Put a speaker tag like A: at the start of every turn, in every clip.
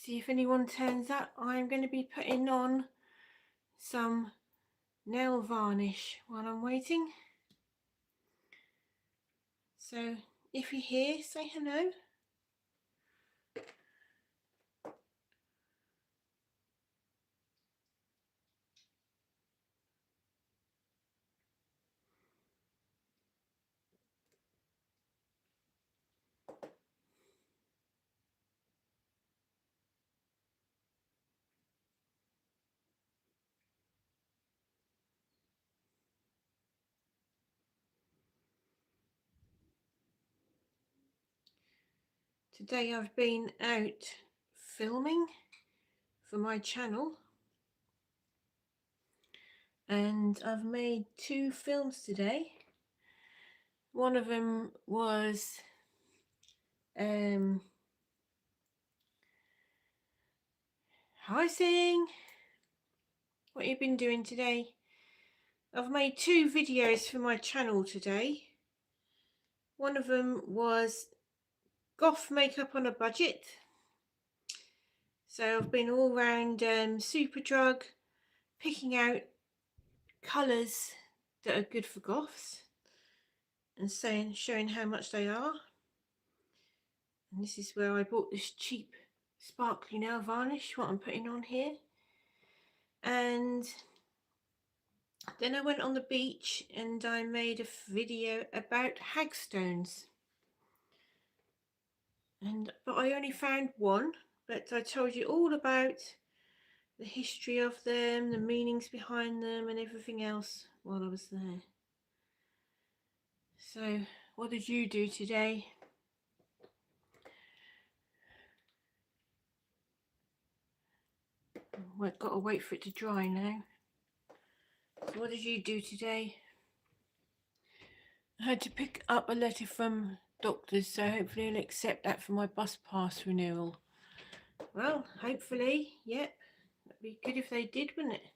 A: see if anyone turns up. I'm going to be putting on some nail varnish while I'm waiting. So if you're here, say hello. Today I've been out filming for my channel, and I've made 2 films today. One of them was hi Sing, what you been doing today? I've made 2 videos for my channel today. One of them was goth makeup on a budget. So I've been all round Superdrug picking out colours that are good for goths and showing how much they are. And this is where I bought this cheap sparkly nail varnish, what I'm putting on here. And then I went on the beach and I made a video about hagstones. But I only found one, but I told you all about the history of them, the meanings behind them and everything else while I was there. So what did you do today? I've got to wait for it to dry now. So what did you do today? I had to pick up a letter from doctors, so hopefully I'll accept that for my bus pass renewal. Well, hopefully, yep. That'd be good if they did, wouldn't it?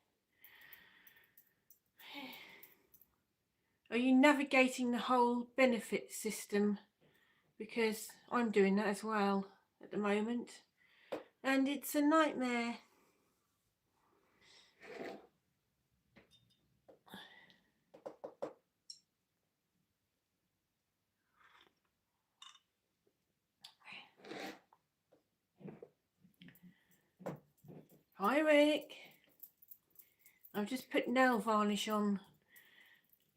A: Are you navigating the whole benefit system? Because I'm doing that as well at the moment, and it's a nightmare. Hi Rick, I've just put nail varnish on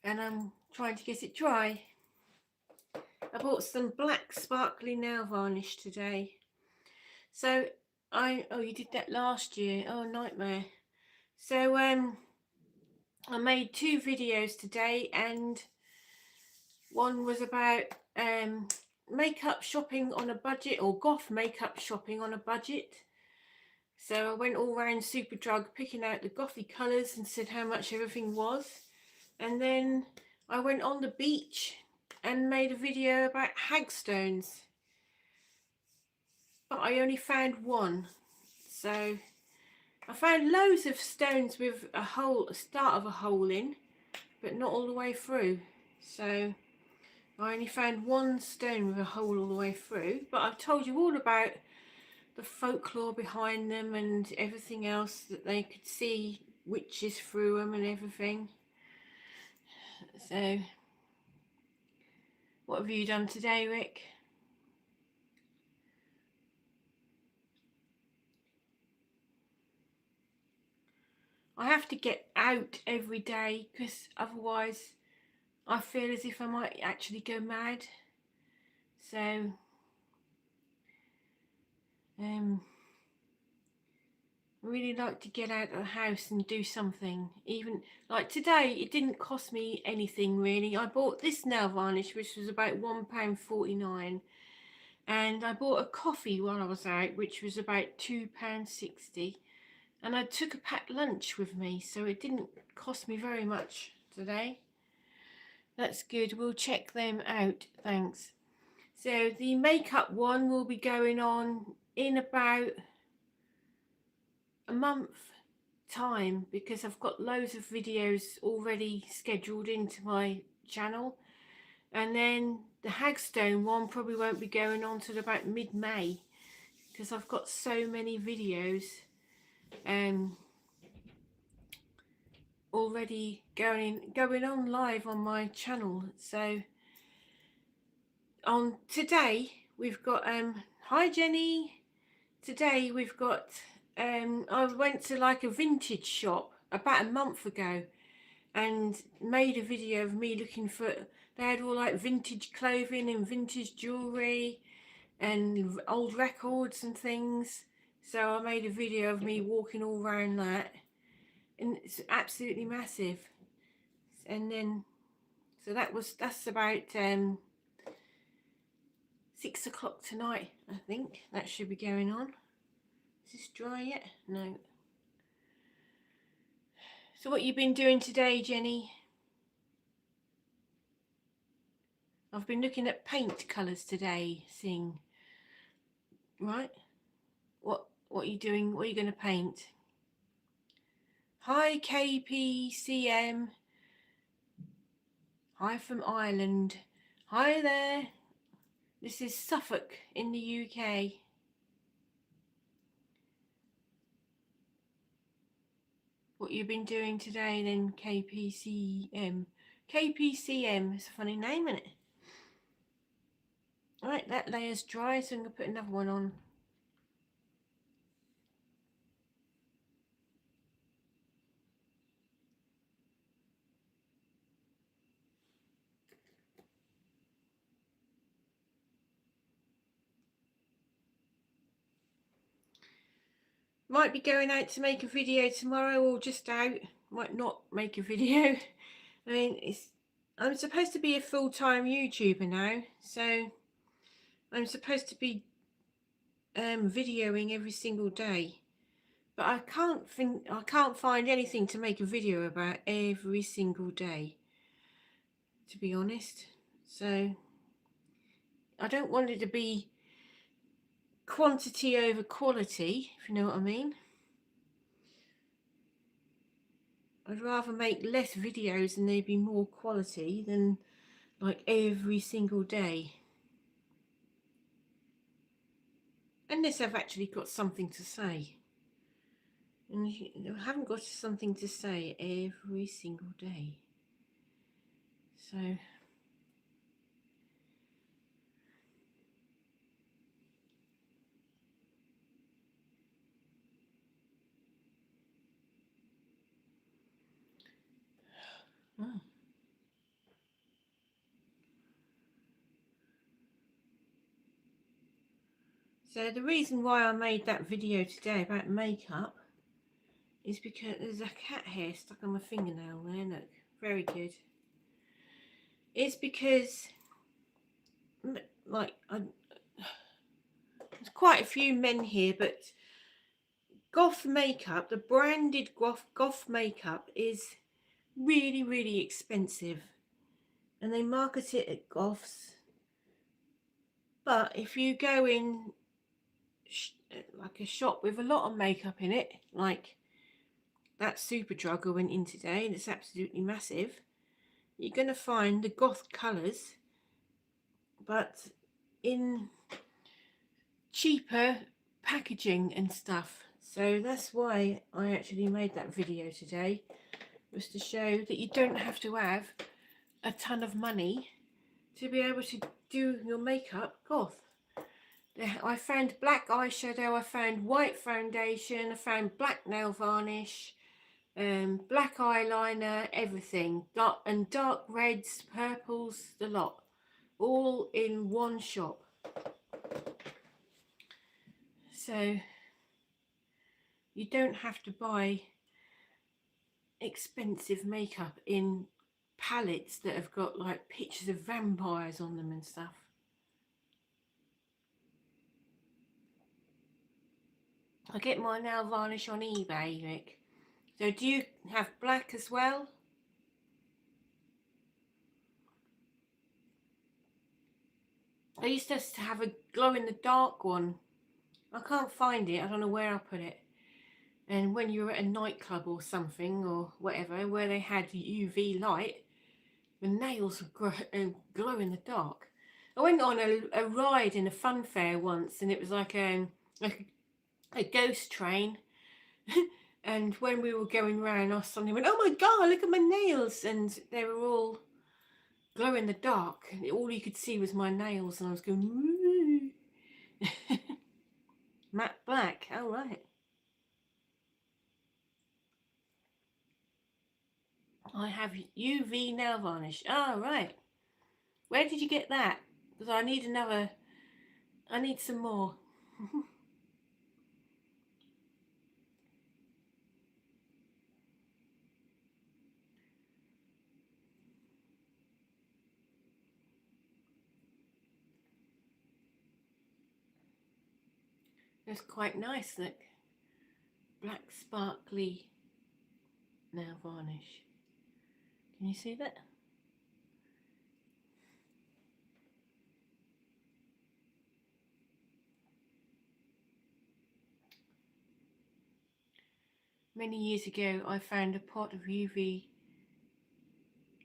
A: and I'm trying to get it dry. I bought some black sparkly nail varnish today. So oh, you did that last year. Oh, nightmare. So I made 2 videos today, and one was about makeup shopping on a budget, or goth makeup shopping on a budget. So I went all around Superdrug picking out the gothy colours and said how much everything was. And then I went on the beach and made a video about hagstones. But I only found one. So I found loads of stones with a start of a hole in, but not all the way through. So I only found one stone with a hole all the way through. But I've told you all about the folklore behind them and everything else, that they could see witches through them and everything. So what have you done today, Rick? I have to get out every day because otherwise I feel as if I might actually go mad. So I really like to get out of the house and do something. Even like today, it didn't cost me anything really. I bought this nail varnish, which was about £1.49, and I bought a coffee while I was out, which was about £2.60, and I took a packed lunch with me, so it didn't cost me very much today. That's good. We'll check them out. Thanks. So the makeup one will be going on in about a month time, because I've got loads of videos already scheduled into my channel. And then the hagstone one probably won't be going on till about mid-May, because I've got so many videos already going on live on my channel. So on today we've got hi Jenny. Today we've got I went to like a vintage shop about a month ago and made a video of me looking for, they had all like vintage clothing and vintage jewellery and old records and things. So I made a video of me walking all around that, and it's absolutely massive. And then so that's about 6 o'clock tonight. I think that should be going on. Is this dry yet? No. So what you been doing today, Jenny? I've been looking at paint colours today, seeing, right? What are you doing? What are you going to paint? Hi KPCM. Hi from Ireland. Hi there. This is Suffolk in the UK. What you've been doing today then, KPCM? KPCM is a funny name, isn't it? Right, that layer's dry, so I'm going to put another one on. Might be going out to make a video tomorrow, or just out. Might not make a video. I mean, I'm supposed to be a full-time YouTuber now, so I'm supposed to be videoing every single day. But I can't find anything to make a video about every single day, to be honest. So I don't want it to be quantity over quality, if you know what I mean. I'd rather make less videos and they be more quality than like every single day. Unless I've actually got something to say. And I haven't got something to say every single day. So oh. So the reason why I made that video today about makeup is because there's a cat hair stuck on my fingernail there, look, very good. It's because, like, there's quite a few men here, but Goth makeup, the branded Goth makeup is really, really expensive. And they market it at Goths. But if you go in like a shop with a lot of makeup in it, like that Superdrug I went in today, and it's absolutely massive, you're going to find the Goth colours, but in cheaper packaging and stuff. So that's why I actually made that video today, was to show that you don't have to have a ton of money to be able to do your makeup Goth. I found black eyeshadow, I found white foundation, I found black nail varnish, black eyeliner, everything, dark reds, purples, the lot, all in one shop. So you don't have to buy expensive makeup in palettes that have got like pictures of vampires on them and stuff. I get my nail varnish on eBay, Rick. So do you have black as well? I used to have a glow in the dark one. I can't find it. I don't know where I put it. And when you were at a nightclub or something or whatever, where they had UV light, the nails would glow in the dark. I went on a ride in a fun fair once, and it was like a a ghost train. And when we were going round, I suddenly went, oh my god, look at my nails, and they were all glow in the dark, and all you could see was my nails, and I was going woo. Matte black. Oh right. I have UV nail varnish. Oh right. Where did you get that? Because I need another. I need some more. It's quite nice. Look, black sparkly nail varnish. Can you see that? Many years ago, I found a pot of UV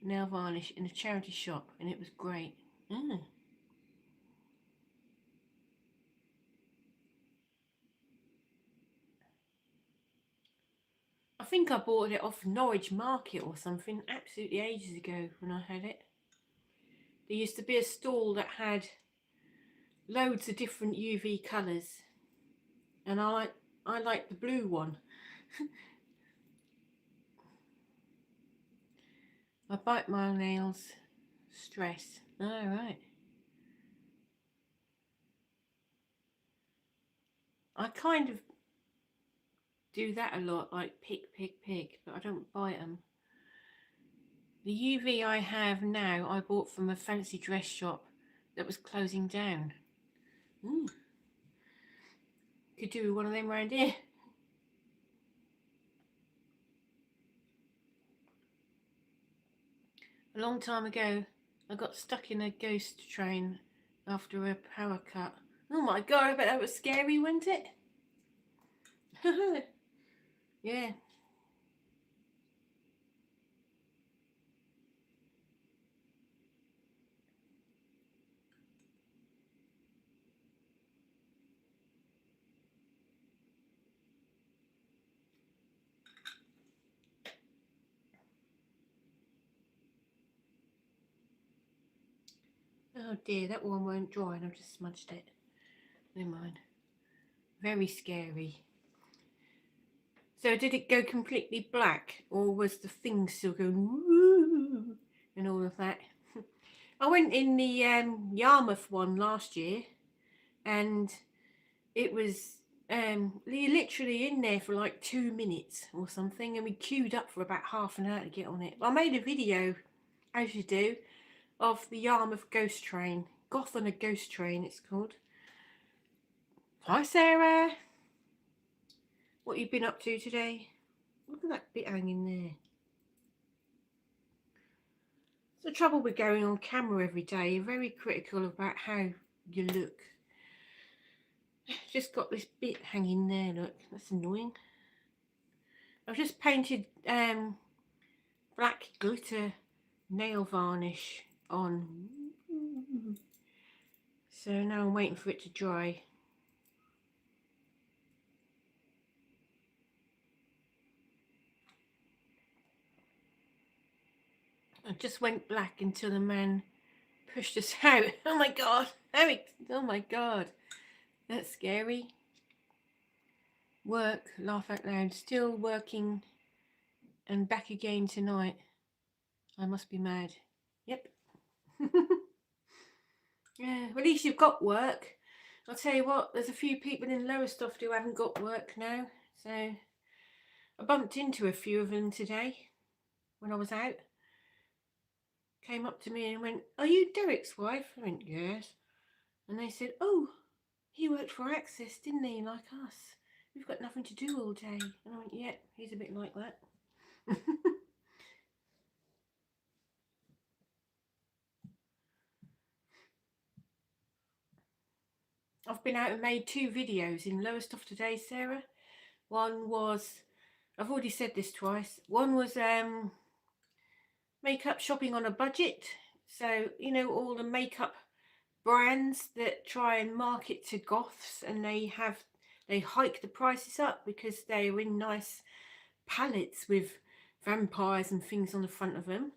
A: nail varnish in a charity shop, and it was great. Mm. I think I bought it off Norwich Market or something absolutely ages ago when I had it. There used to be a stall that had loads of different UV colours, and I like the blue one. I bite my nails, stress. All right. I kind of do that a lot, like pick, but I don't bite them. The UV I have now, I bought from a fancy dress shop that was closing down. Ooh. Could do one of them around here. A long time ago, I got stuck in a ghost train after a power cut. Oh my god, I bet that was scary, wasn't it? Yeah. Oh dear, that one won't dry and I've just smudged it. Never mind. Very scary. So did it go completely black, or was the thing still going woo and all of that? I went in the Yarmouth one last year, and it was literally in there for like 2 minutes or something, and we queued up for about half an hour to get on it. I made a video, as you do, of the Yarmouth ghost train. Goth on a ghost train, it's called. Hi Sarah, what you been up to today? Look at that bit hanging there. It's the trouble with going on camera every day. You're very critical about how you look. Just got this bit hanging there, look, that's annoying. I've just painted black glitter nail varnish on. So now I'm waiting for it to dry. I just went black until the man pushed us out. Oh my god, Eric, oh my god, that's scary. Work, laugh out loud, still working and back again tonight. I must be mad. Yep. Yeah, well, at least you've got work. I'll tell you what, there's a few people in Lowestoft who haven't got work now. So I bumped into a few of them today when I was out. Came up to me and went, are you Derek's wife? I went, yes. And they said, oh, he worked for Access, didn't he, like us? We've got nothing to do all day. And I went, yeah, he's a bit like that. I've been out and made 2 videos in Lowestoft today, Sarah. One was, I've already said this twice, one was makeup shopping on a budget. So, you know, all the makeup brands that try and market to goths, and they have they hike the prices up because they're in nice pallets with vampires and things on the front of them.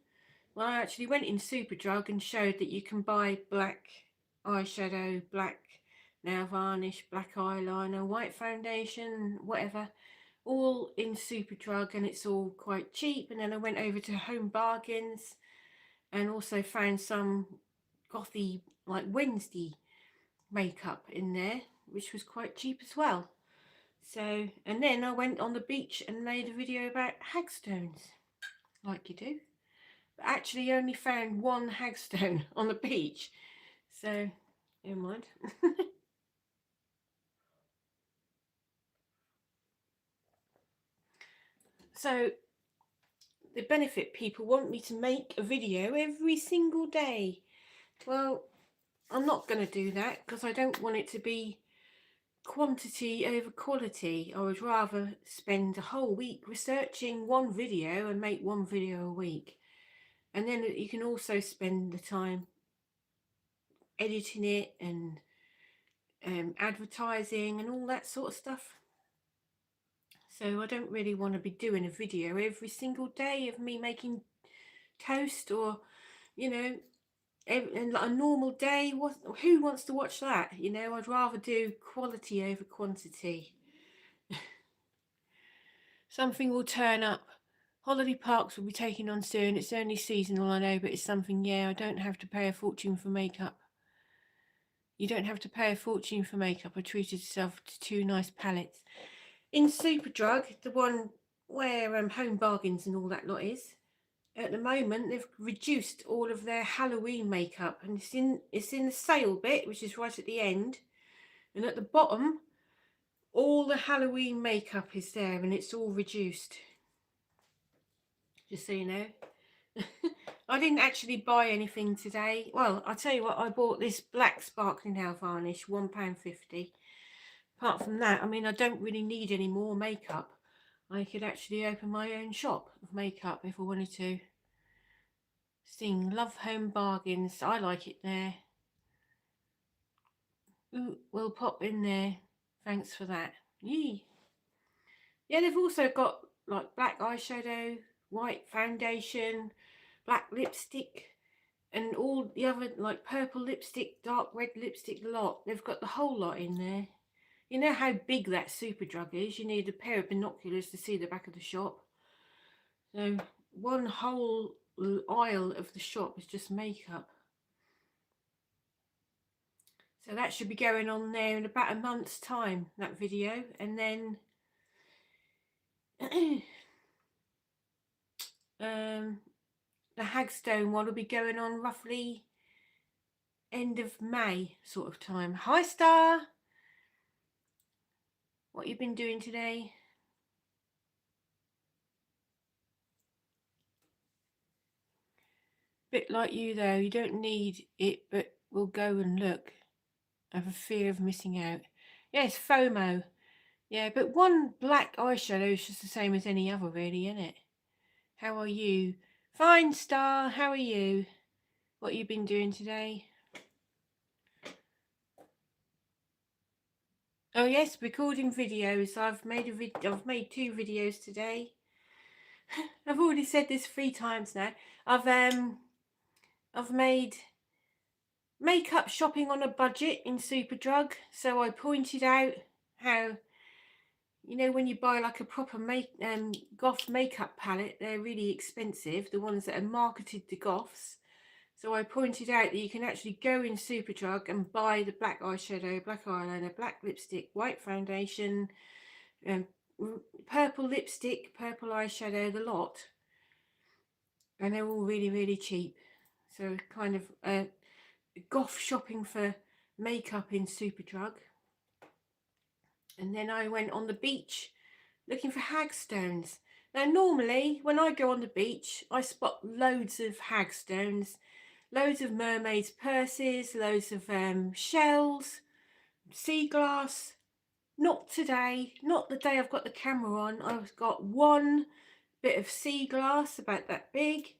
A: Well, I actually went in Superdrug and showed that you can buy black eyeshadow, black nail varnish, black eyeliner, white foundation, whatever, all in Superdrug, and it's all quite cheap. And then I went over to Home Bargains and also found some gothy, like Wednesday makeup in there, which was quite cheap as well. So, and then I went on the beach and made a video about hagstones, like you do. But actually only found one hagstone on the beach. So, never mind. So, the benefit people want me to make a video every single day. Well, I'm not going to do that because I don't want it to be quantity over quality. I would rather spend a whole week researching one video and make one video a week. And then you can also spend the time editing it and advertising and all that sort of stuff. So I don't really want to be doing a video every single day of me making toast, or, you know, like a normal day. Who wants to watch that? You know, I'd rather do quality over quantity. Something will turn up. Holiday parks will be taken on soon. It's only seasonal, I know, but it's something. Yeah, I don't have to pay a fortune for makeup. You don't have to pay a fortune for makeup. I treated myself to 2 nice palettes. In Superdrug, the one where Home Bargains and all that lot is, at the moment they've reduced all of their Halloween makeup, and it's in the sale bit, which is right at the end, and at the bottom all the Halloween makeup is there, and it's all reduced, just so you know. I didn't actually buy anything today. Well, I'll tell you what, I bought this black sparkling nail varnish, £1.50. Apart from that, I mean, I don't really need any more makeup. I could actually open my own shop of makeup if I wanted to. Sing Love Home Bargains. I like it there. Ooh, we'll pop in there. Thanks for that. Yee. Yeah, they've also got like black eyeshadow, white foundation, black lipstick, and all the other, like purple lipstick, dark red lipstick, lot. They've got the whole lot in there. You know how big that Superdrug is? You need a pair of binoculars to see the back of the shop. So one whole aisle of the shop is just makeup. So that should be going on there in about a month's time, that video. And then the Hagstone one will be going on roughly end of May sort of time. Hi Star! What you been doing today? Bit like you though, you don't need it, but we'll go and look. I have a fear of missing out. Yes, FOMO. Yeah, but one black eyeshadow is just the same as any other, really, isn't it? How are you? Fine, Star. How are you? What you been doing today? Oh yes, recording videos. I've made 2 videos today. I've already said this 3 times now. I've made makeup shopping on a budget in Superdrug. So I pointed out how, you know, when you buy like a proper goth makeup palette, they're really expensive, the ones that are marketed to goths. So I pointed out that you can actually go in Superdrug and buy the black eyeshadow, black eyeliner, black lipstick, white foundation, purple lipstick, purple eyeshadow, the lot. And they're all really, really cheap. So kind of goth shopping for makeup in Superdrug. And then I went on the beach looking for hagstones. Now normally when I go on the beach I spot loads of hagstones, loads of mermaids' purses, loads of shells, sea glass. Not today, not the day I've got the camera on. I've got one bit of sea glass about that big,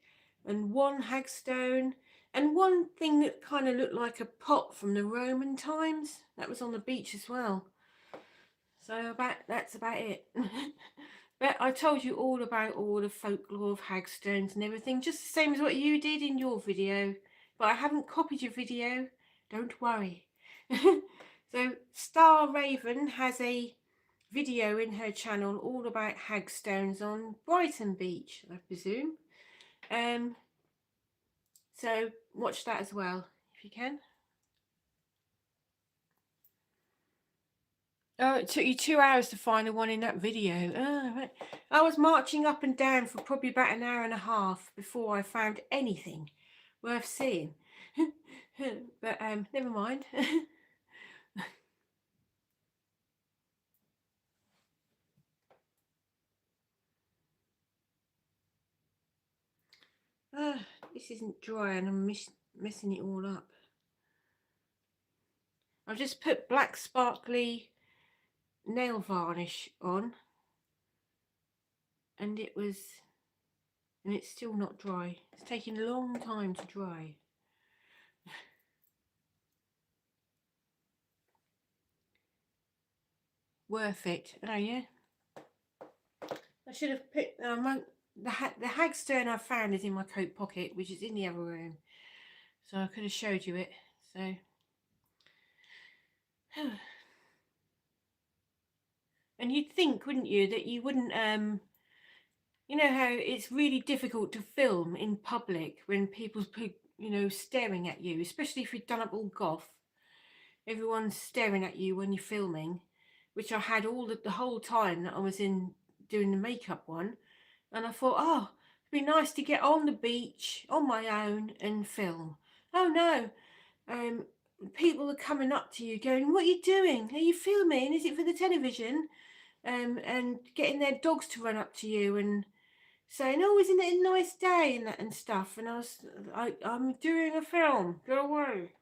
A: and one hagstone, and one thing that kind of looked like a pot from the Roman times. That was on the beach as well. So that's about it. But I told you all about all the folklore of hagstones and everything, just the same as what you did in your video. But I haven't copied your video, don't worry. So Star Raven has a video in her channel all about hagstones on Brighton Beach, I presume. So watch that as well, if you can. Oh, it took you 2 hours to find the one in that video. Oh, right. I was marching up and down for probably about an hour and a half before I found anything worth seeing. But never mind. This isn't dry and I'm messing it all up. I've just put black sparkly nail varnish on, and it's still not dry. It's taking a long time to dry. Worth it. Oh yeah. I should have put the hagstone I found is in my coat pocket, which is in the other room, so I could have showed you it. So and you'd think, wouldn't you, that you wouldn't you know how it's really difficult to film in public when people's staring at you, especially if you've done up all goth. Everyone's staring at you when you're filming, which I had all the whole time that I was in doing the makeup one. And I thought, oh, it'd be nice to get on the beach on my own and film. Oh no, people are coming up to you going, what are you doing? Are you filming? Is it for the television? And getting their dogs to run up to you and saying, oh, isn't it a nice day and that and stuff. And I'm doing a film, go away.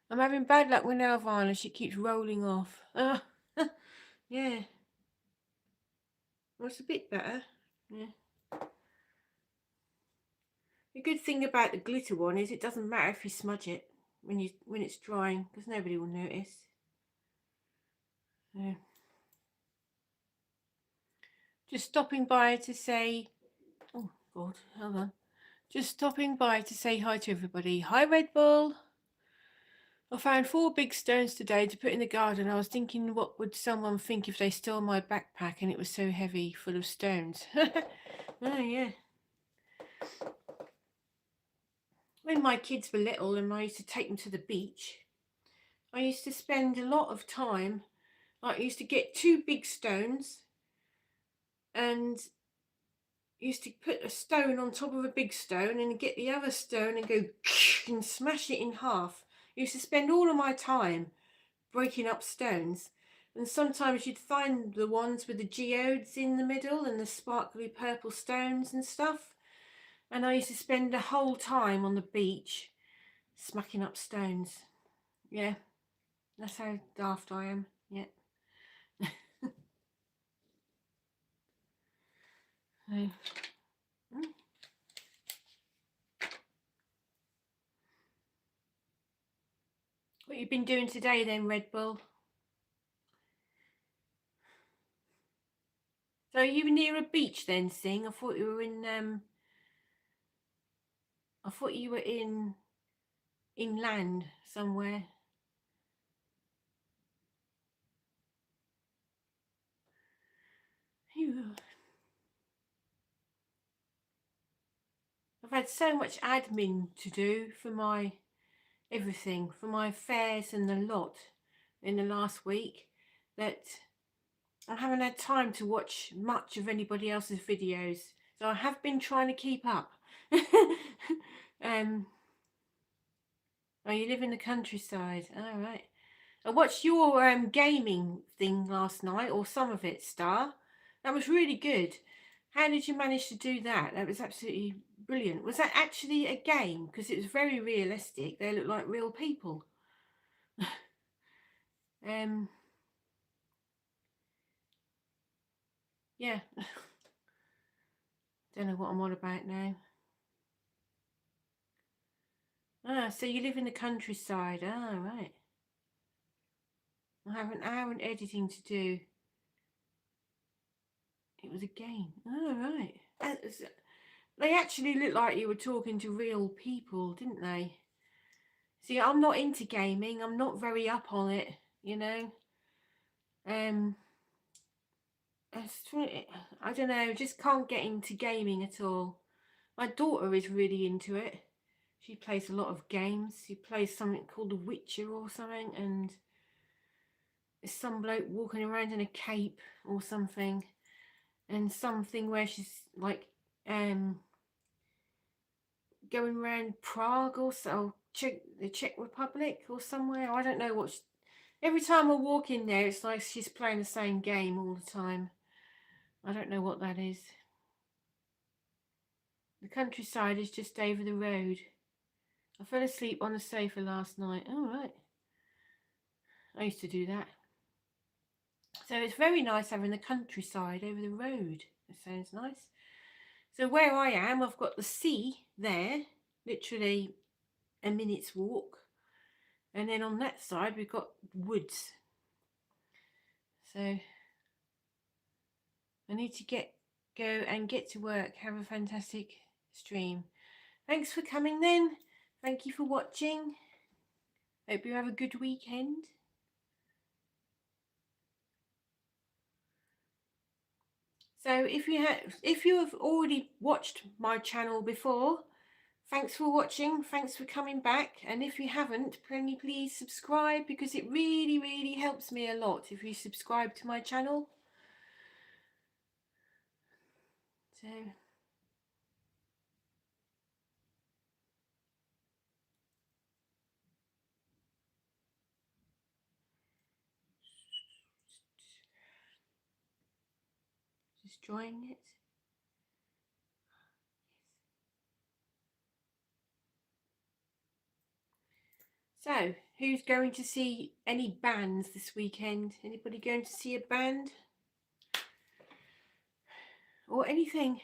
A: I'm having bad luck with nail varnish, it keeps rolling off. Yeah. Well, it's a bit better. Yeah. The good thing about the glitter one is it doesn't matter if you smudge it when it's drying, because nobody will notice. Yeah. Just stopping by to say, oh God, hold on. Just stopping by to say hi to everybody. Hi, Red Bull. I found 4 big stones today to put in the garden. I was thinking, what would someone think if they stole my backpack and it was so heavy, full of stones? Oh, yeah. When my kids were little and I used to take them to the beach, I used to spend a lot of time. I used to get 2 big stones and used to put a stone on top of a big stone and get the other stone and go and smash it in half. I used to spend all of my time breaking up stones, and sometimes you'd find the ones with the geodes in the middle and the sparkly purple stones and stuff, and I used to spend the whole time on the beach smacking up stones. Yeah, that's how daft I am. Yeah. What you been doing today then, Red Bull? So are you near a beach then, Sing? I thought you were in I thought you were in inland somewhere. Phew. I've had so much admin to do for my everything, for my fares and the lot in the last week, that I haven't had time to watch much of anybody else's videos. So I have been trying to keep up. Oh, you live in the countryside. All right. I watched your gaming thing last night, or some of it, Star. That was really good. How did you manage to do that? That was absolutely brilliant. Was that actually a game? Because it was very realistic. They looked like real people. Yeah. Don't know what I'm on about now. Ah, so you live in the countryside. Ah, right. I have an hour in editing to do. It was a game. Oh, right. They actually looked like you were talking to real people, didn't they? See, I'm not into gaming. I'm not very up on it, you know. I don't know, just can't get into gaming at all. My daughter is really into it. She plays a lot of games. She plays something called The Witcher or something, and there's some bloke walking around in a cape or something, and something where she's like going around Prague or so, the Czech Republic or somewhere. I don't know what. Every time I walk in there, it's like she's playing the same game all the time. I don't know what that is. The countryside is just over the road. I fell asleep on the sofa last night. Oh, right. I used to do that. So it's very nice having the countryside over the road. It sounds nice. So where I am, I've got the sea there, literally a minute's walk. And then on that side, we've got woods. So I need to go and get to work. Have a fantastic stream. Thanks for coming then. Thank you for watching. Hope you have a good weekend. So if you have already watched my channel before, thanks for watching, thanks for coming back, and if you haven't, can you please subscribe, because it really helps me a lot if you subscribe to my channel. So just drawing it. So, who's going to see any bands this weekend? Anybody going to see a band? Or anything?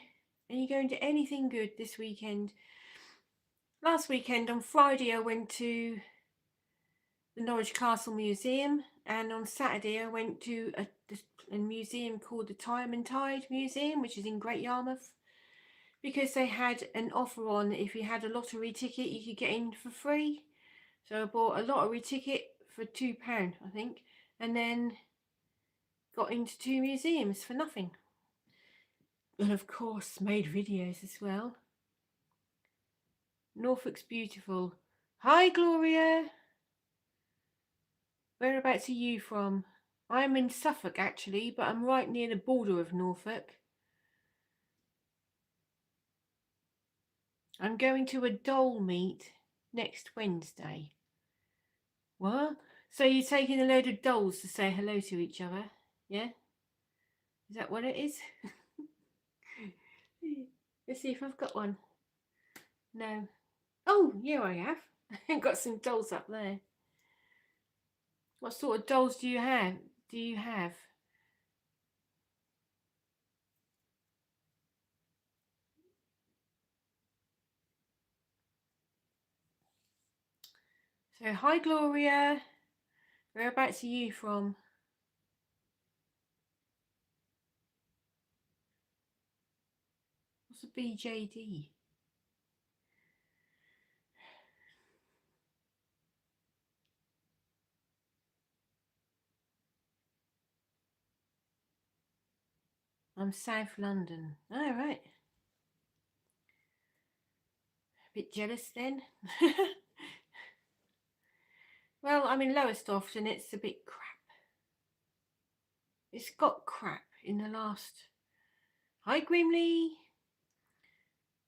A: Are you going to anything good this weekend? Last weekend, on Friday, I went to the Norwich Castle Museum, and on Saturday I went to a museum called the Time and Tide Museum, which is in Great Yarmouth, because they had an offer on if you had a lottery ticket you could get in for free. So I bought a lottery ticket for £2, I think, and then got into 2 museums for nothing. And of course made videos as well. Norfolk's beautiful. Hi Gloria! Whereabouts are you from? I'm in Suffolk actually, but I'm right near the border of Norfolk. I'm going to a dole meet next Wednesday. What? So you're taking a load of dolls to say hello to each other? Yeah? Is that what it is? Let's see if I've got one. No. Oh, yeah, I have. I've got some dolls up there. What sort of dolls do you have? So, hi Gloria. Whereabouts are you from? What's a BJD? I'm South London. All right. A bit jealous then. Well, I'm in Lowestoft and it's a bit crap. It's got crap in the last... Hi Grimley!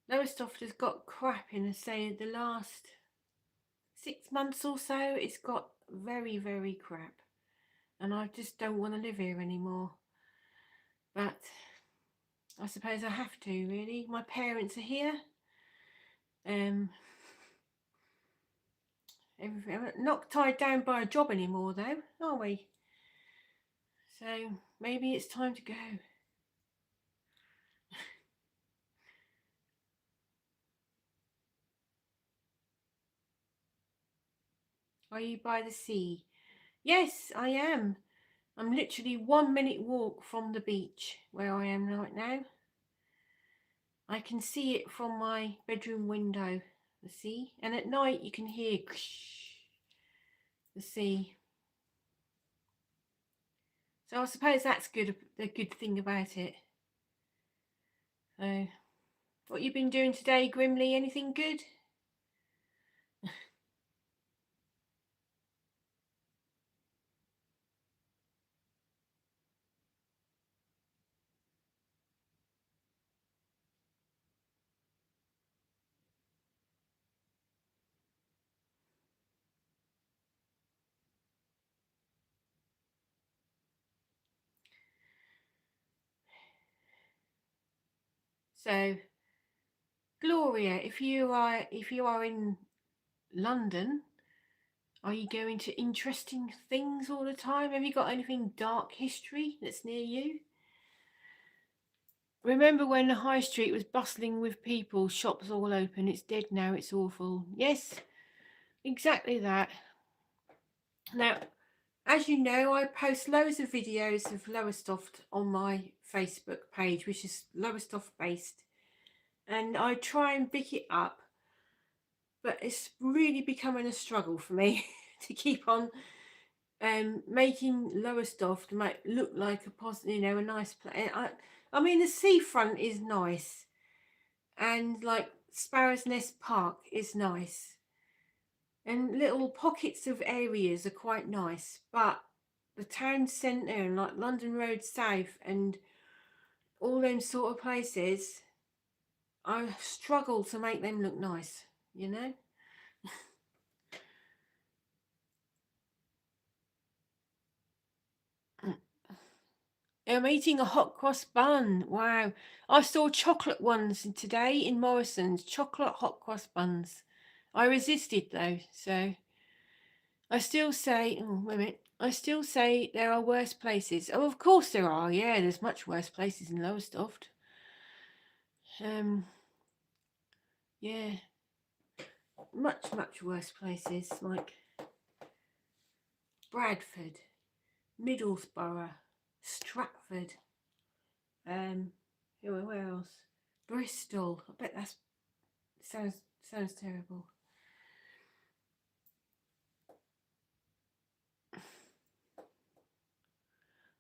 A: Lowestoft has got crap in, say, the last 6 months or so. It's got very crap. And I just don't want to live here anymore. But I suppose I have to, really. My parents are here. We're not tied down by a job anymore, though, are we? So maybe it's time to go. Are you by the sea? Yes, I am. I'm literally 1 minute walk from the beach where I am right now. I can see it from my bedroom window, the sea, and at night you can hear the sea. So I suppose that's good, a good thing about it. So, what you been doing today, Grimly? Anything good? So, Gloria, if you are in London, are you going to interesting things all the time? Have you got anything dark history that's near you? Remember when the high street was bustling with people, shops all open? It's dead now, it's awful. Yes, exactly that. Now, as you know, I post loads of videos of Lowestoft on my Facebook page, which is Lowestoft based. And I try and pick it up, but it's really becoming a struggle for me to keep on making Lowestoft look like a positive, a nice place. I mean, the seafront is nice, and like Sparrow's Nest Park is nice, and little pockets of areas are quite nice, but the town centre and like London Road South and all them sort of places, I struggle to make them look nice, you know. I'm eating a hot cross bun. Wow. I saw chocolate ones today in Morrison's, chocolate hot cross buns. I resisted though, so I still say, oh, wait a minute. I still say there are worse places. Oh, of course there are. Yeah, there's much worse places in Lowestoft. Yeah, much worse places like Bradford, Middlesbrough, Stratford. Where else? Bristol. I bet that sounds terrible.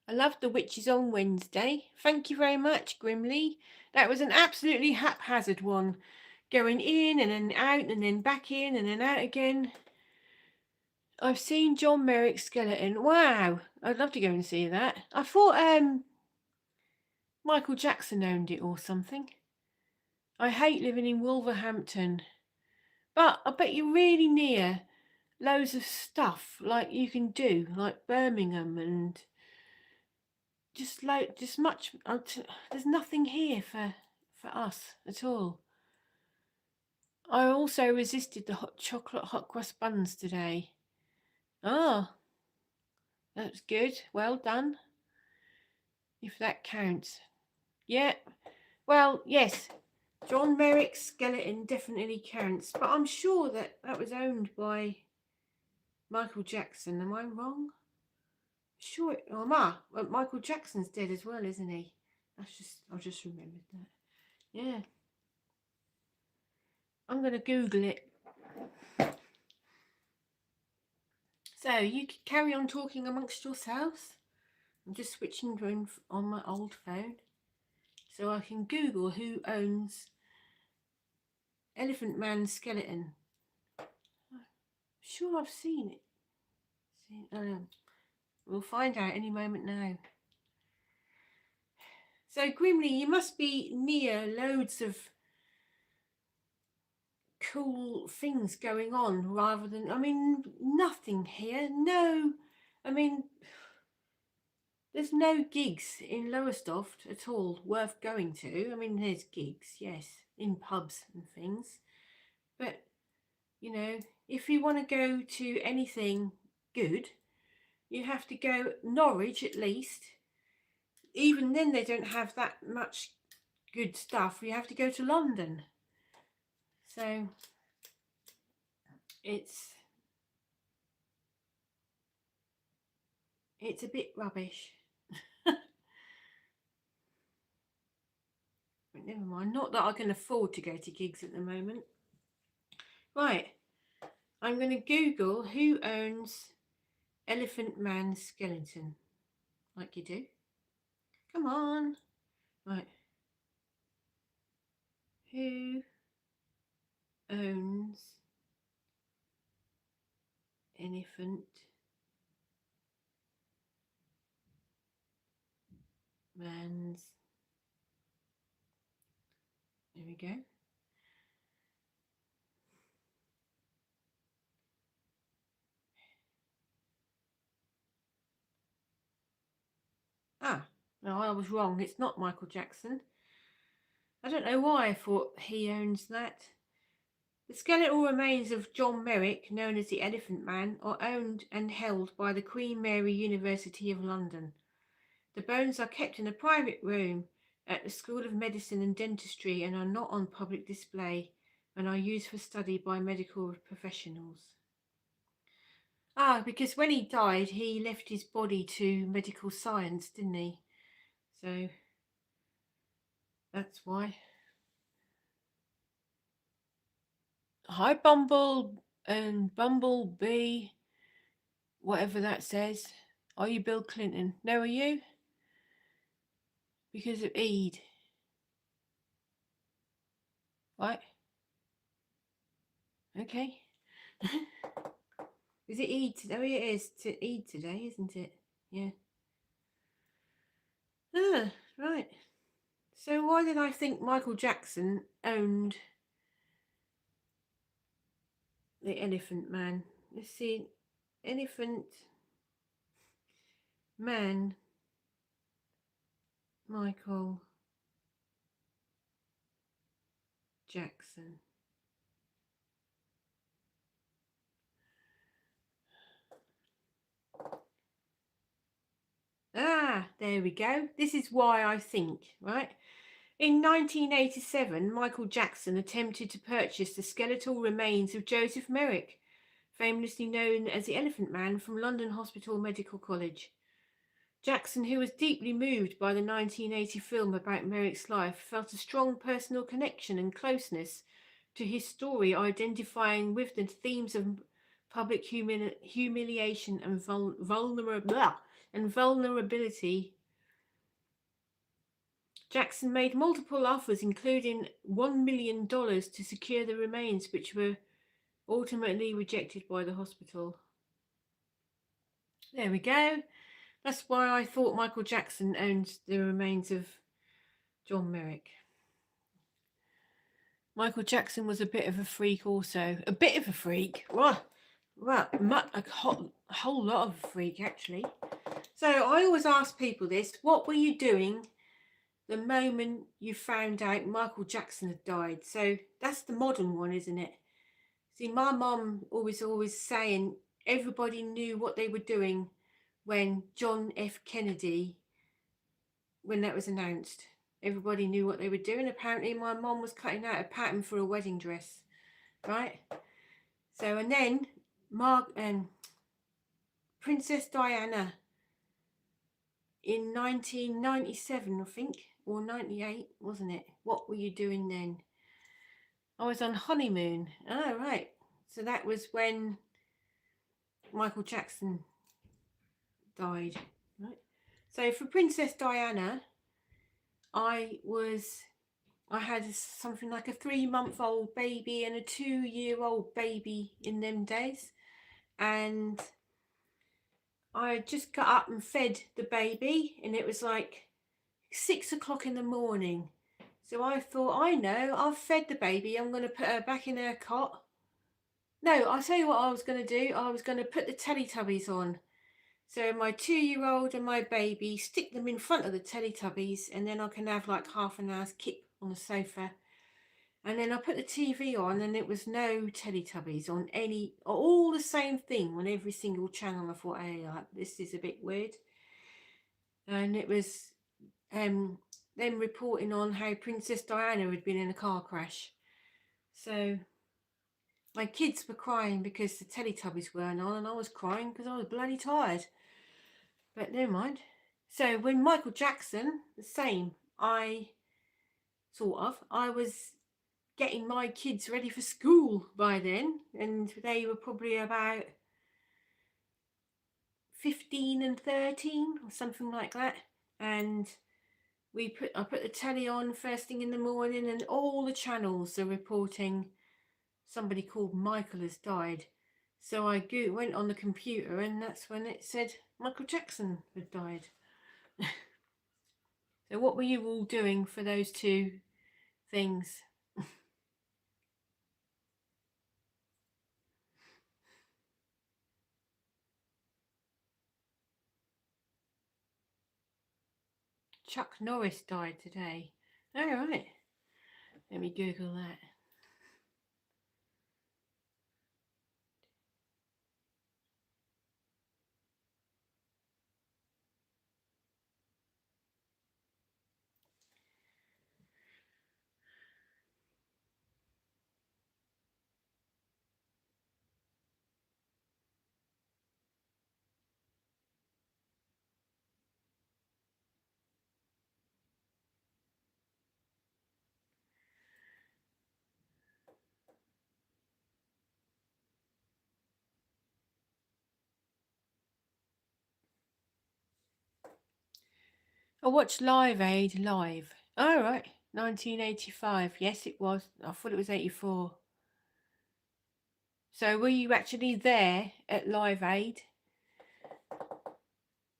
A: I loved the witches on Wednesday. Thank you very much, Grimly. That was an absolutely haphazard one. Going in and then out and then back in and then out again. I've seen John Merrick's skeleton. Wow. I'd love to go and see that. I thought Michael Jackson owned it or something. I hate living in Wolverhampton. But I bet you're really near loads of stuff like you can do, like Birmingham and just much. There's nothing here for us at all. I also resisted the hot chocolate hot cross buns today. Ah, that's good. Well done. If that counts. Yeah. Well, yes. John Merrick's skeleton definitely counts, but I'm sure that was owned by Michael Jackson. Am I wrong? Sure. Well, Michael Jackson's dead as well, isn't he? I just remembered that. Yeah. I'm going to Google it. So you can carry on talking amongst yourselves. I'm just switching on my old phone so I can Google who owns Elephant Man's skeleton. I'm sure I've seen it. We'll find out any moment now. So Grimly, you must be near loads of cool things going on rather than, I mean, nothing here. No, I mean, there's no gigs in Lowestoft at all worth going to. I mean, there's gigs, yes, in pubs and things. But, if you want to go to anything good, you have to go Norwich at least. Even then, they don't have that much good stuff. You have to go to London. So, it's it's a bit rubbish. But never mind. Not that I can afford to go to gigs at the moment. Right. I'm going to Google who owns Elephant Man's skeleton. Like you do. Come on. Right. Who owns Elephant Man's... There we go. Ah, no, I was wrong. It's not Michael Jackson. I don't know why I thought he owns that. The skeletal remains of John Merrick, known as the Elephant Man, are owned and held by the Queen Mary University of London. The bones are kept in a private room at the School of Medicine and Dentistry and are not on public display and are used for study by medical professionals. Ah, because when he died, he left his body to medical science, didn't he? So that's why. Hi, Bumble and Bumblebee, whatever that says. Are you Bill Clinton? No, are you? Because of Eid. Right? Okay. Is it Eid? Oh, it is Eid today, isn't it? Yeah. Ah, right. So why did I think Michael Jackson owned the Elephant Man? Let's see. Elephant Man Michael Jackson. Ah, there we go. This is why I think, right? In 1987, Michael Jackson attempted to purchase the skeletal remains of Joseph Merrick, famously known as the Elephant Man, from London Hospital Medical College. Jackson, who was deeply moved by the 1980 film about Merrick's life, felt a strong personal connection and closeness to his story, identifying with the themes of public humiliation and vulnerability. Jackson made multiple offers, including $1 million to secure the remains, which were ultimately rejected by the hospital. There we go. That's why I thought Michael Jackson owned the remains of John Merrick. Michael Jackson was a bit of a freak also. A bit of a freak. Well, a whole lot of a freak, actually. So I always ask people this. What were you doing the moment you found out Michael Jackson had died? So that's the modern one, isn't it? See, my mum always saying everybody knew what they were doing when John F. Kennedy, when that was announced. Everybody knew what they were doing. Apparently my mum was cutting out a pattern for a wedding dress, right? So, and then Princess Diana in 1997, I think, or 98, wasn't it? What were you doing then? I was on honeymoon. Oh, right. So that was when Michael Jackson died, right? So for Princess Diana, I had something like a 3-month-old baby and a 2-year-old baby in them days, and I just got up and fed the baby, and it was like 6 o'clock in the morning. So I thought, I know, I've fed the baby, I'm going to put her back in her cot. No, I'll tell you what I was going to do. I was going to put the Teletubbies on. So my 2-year-old and my baby, stick them in front of the Teletubbies, and then I can have like half an hour's kip on the sofa. And then I put the TV on, and it was no Teletubbies on all the same thing on every single channel. I thought, hey, this is a bit weird. And it was them reporting on how Princess Diana had been in a car crash. So my kids were crying because the Teletubbies weren't on, and I was crying because I was bloody tired. But never mind. So when Michael Jackson, the same, I was getting my kids ready for school by then, and they were probably about 15 and 13 or something like that. And I put the telly on first thing in the morning, and all the channels are reporting somebody called Michael has died. So I went on the computer, and that's when it said Michael Jackson had died. So what were you all doing for those two things? Chuck Norris died today. All right. Let me Google that. I watched Live Aid live. All right. 1985. Yes, it was. I thought it was 84. So were you actually there at Live Aid?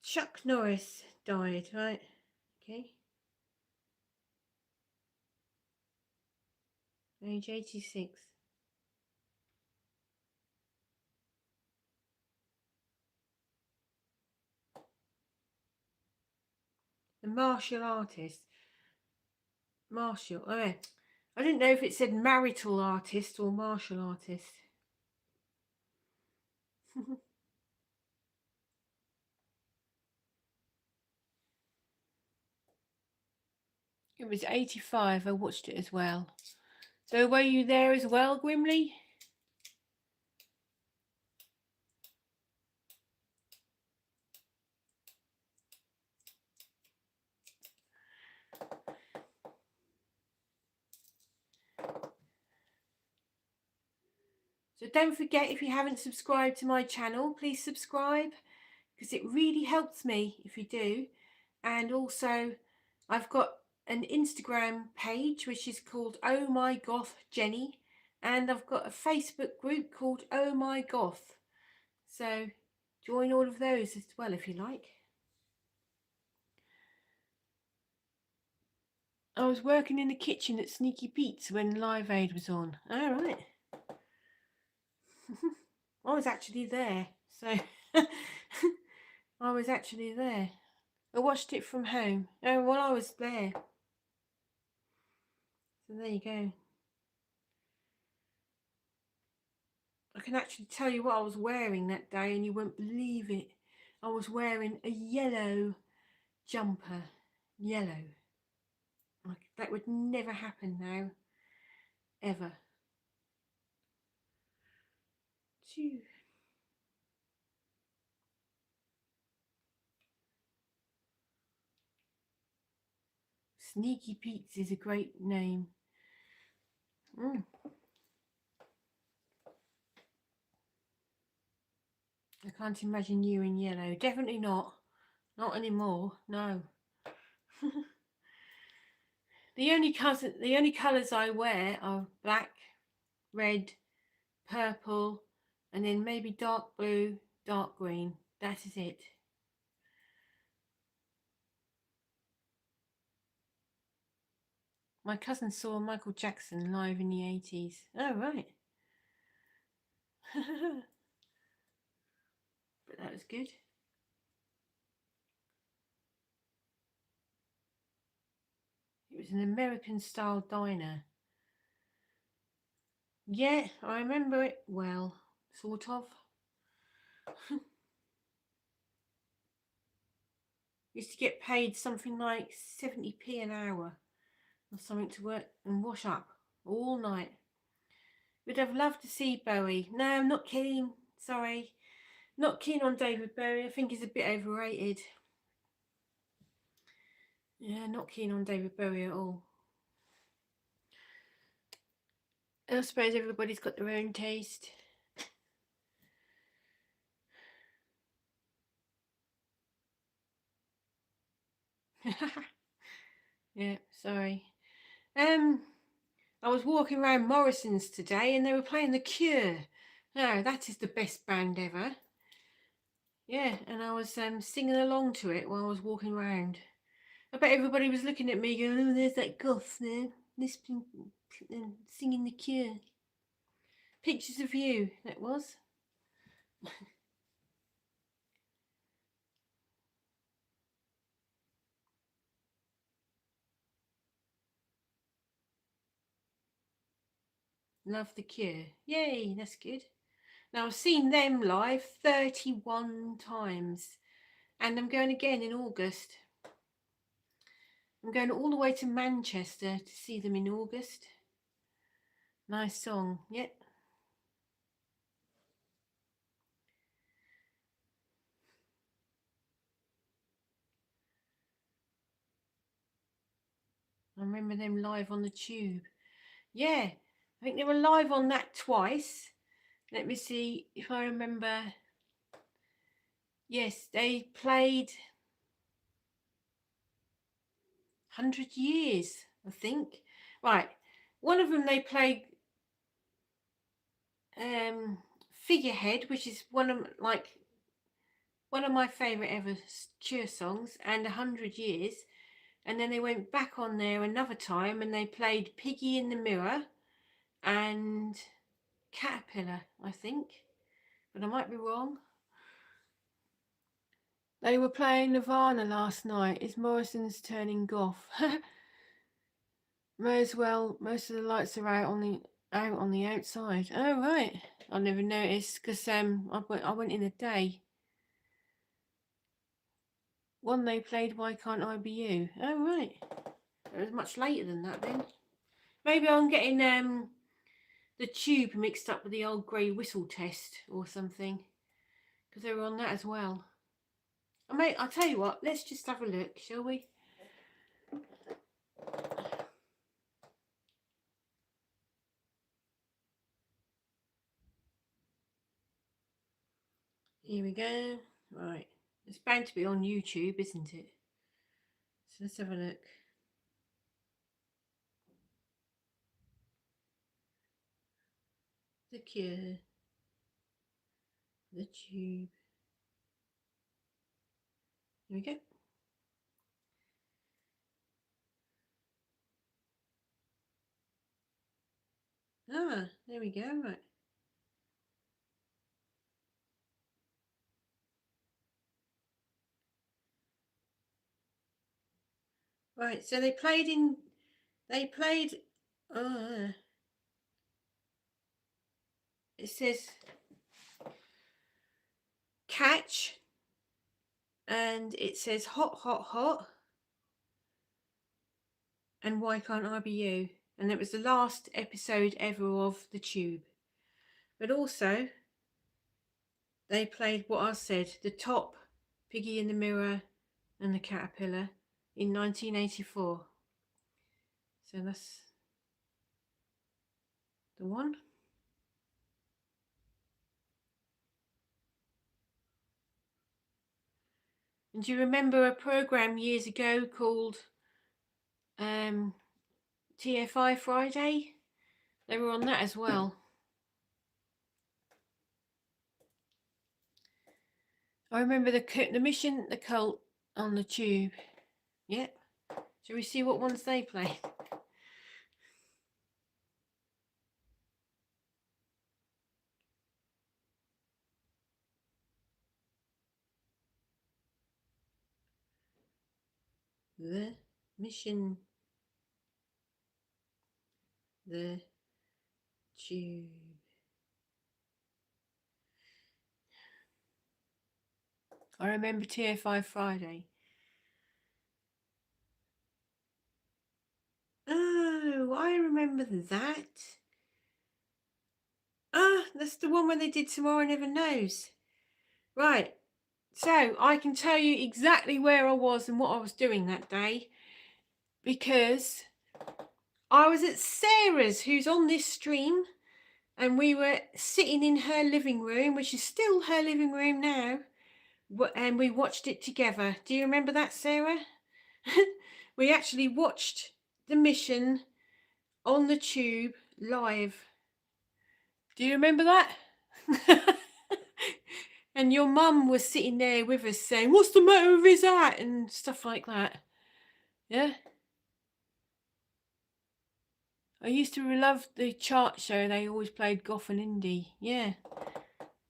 A: Chuck Norris died, right? Okay. Age 86. The martial artist. Martial. Oh, I didn't know if it said marital artist or martial artist. It was 85. I watched it as well. So were you there as well, Grimley? So don't forget, if you haven't subscribed to my channel, please subscribe, because it really helps me if you do. And also, I've got an Instagram page which is called Oh My Goth Jenny, and I've got a Facebook group called Oh My Goth. So join all of those as well if you like. I was working in the kitchen at Sneaky Pete's when Live Aid was on. All right. I was actually there, so I was actually there. I watched it from home. Oh, well, I was there. So there you go. I can actually tell you what I was wearing that day, and you won't believe it. I was wearing a yellow jumper. Yellow. Like, that would never happen now. Ever. Phew. Sneaky Pete's is a great name. Mm. I can't imagine you in yellow. Definitely not. Not anymore. No. The only colours I wear are black, red, purple, and then maybe dark blue, dark green. That is it. My cousin saw Michael Jackson live in the 80s. Oh, right. But that was good. It was an American style diner. Yeah, I remember it well, sort of. Used to get paid something like 70p an hour or something to work and wash up all night. Would have loved to see Bowie. No, I'm not kidding. Sorry. Not keen on David Bowie. I think he's a bit overrated. Yeah, not keen on David Bowie at all. I suppose everybody's got their own taste. Yeah, sorry. I was walking around Morrison's today and they were playing The Cure. No, that is the best band ever. Yeah, and I was singing along to it while I was walking around. I bet everybody was looking at me going, oh, there's that goth there, listening, singing The Cure. Pictures of You, that was. Love The Cure. Yay, that's good. Now, I've seen them live 31 times. And I'm going again in August. I'm going all the way to Manchester to see them in August. Nice song, yep. I remember them live on the Tube. Yeah, I think they were live on that twice. Let me see if I remember. Yes, they played 100 Years, I think. Right, one of them they played Figurehead, which is one of my favourite ever Cure songs, and 100 Years. And then they went back on there another time and they played Piggy in the Mirror and Caterpillar, I think, but I might be wrong. They were playing Nirvana last night. Is Morrison's turning goth? May as well. Most of the lights are out on the outside. Oh right, I never noticed because I went in a day. One they played Why Can't I Be You? Oh right, it was much later than that then. Maybe I'm getting the Tube mixed up with the old grey whistle test or something, because they were on that as well. I'll tell you what, let's just have a look, shall we? Here we go. Right, it's bound to be on YouTube, isn't it? So let's have a look. The Cure, the Tube. Here we go. Ah, there we go. Right. Right, so they played. It says Catch, and it says Hot, Hot, Hot, and Why Can't I Be You? And it was the last episode ever of the Tube. But also, they played what I said, the Top, Piggy in the Mirror, and the Caterpillar in 1984. So that's the one. And do you remember a program years ago called TFI Friday? They were on that as well. I remember the Mission, the Cult on the Tube. Yep. Shall we see what ones they play? The Mission, the Tube. I remember TFI Friday. Oh, I remember that. Ah, that's the one where they did Tomorrow Never Knows. Right, so I can tell you exactly where I was and what I was doing that day, because I was at Sarah's, who's on this stream, and we were sitting in her living room, which is still her living room now, and we watched it together. Do you remember that, Sarah? We actually watched the mission on the tube live. Do you remember that? And your mum was sitting there with us saying, "What's the matter with his hat?" and stuff like that. Yeah. I used to love the chart show. They always played Goth and Indie. Yeah.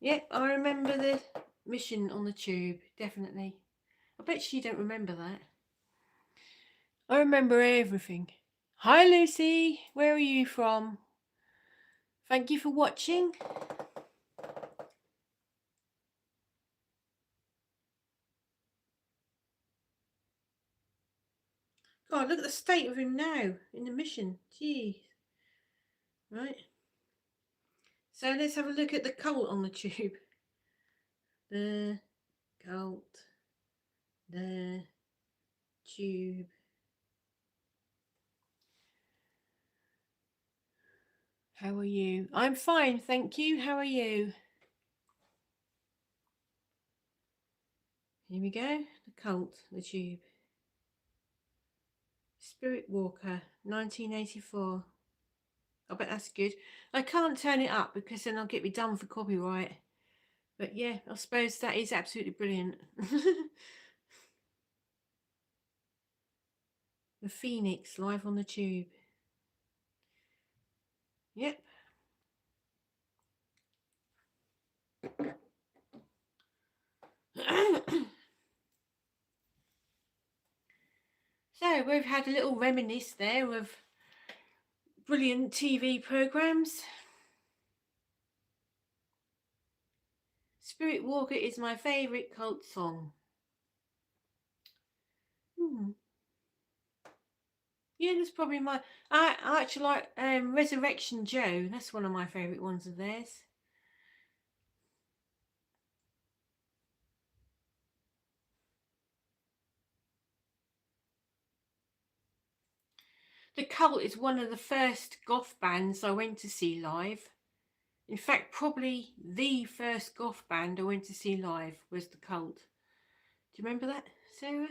A: Yep, I remember the mission on the tube, definitely. I bet you don't remember that. I remember everything. Hi Lucy, where are you from? Thank you for watching. God, look at the state of him now in the mission. Gee. Right. So let's have a look at the cult on the tube. The cult. The tube. How are you? I'm fine, thank you. How are you? Here we go. The cult, the tube. Spirit Walker, 1984. I bet that's good. I can't turn it up because then I'll get me done for copyright. But yeah, I suppose that is absolutely brilliant. The Phoenix live on the tube. Yep. So we've had a little reminisce there of brilliant TV programs. Spirit Walker is my favourite cult song. Yeah, that's probably my. I actually like Resurrection Joe. That's one of my favourite ones of theirs. The Cult is one of the first goth bands I went to see live. In fact, probably the first goth band I went to see live was The Cult. Do you remember that, Sarah?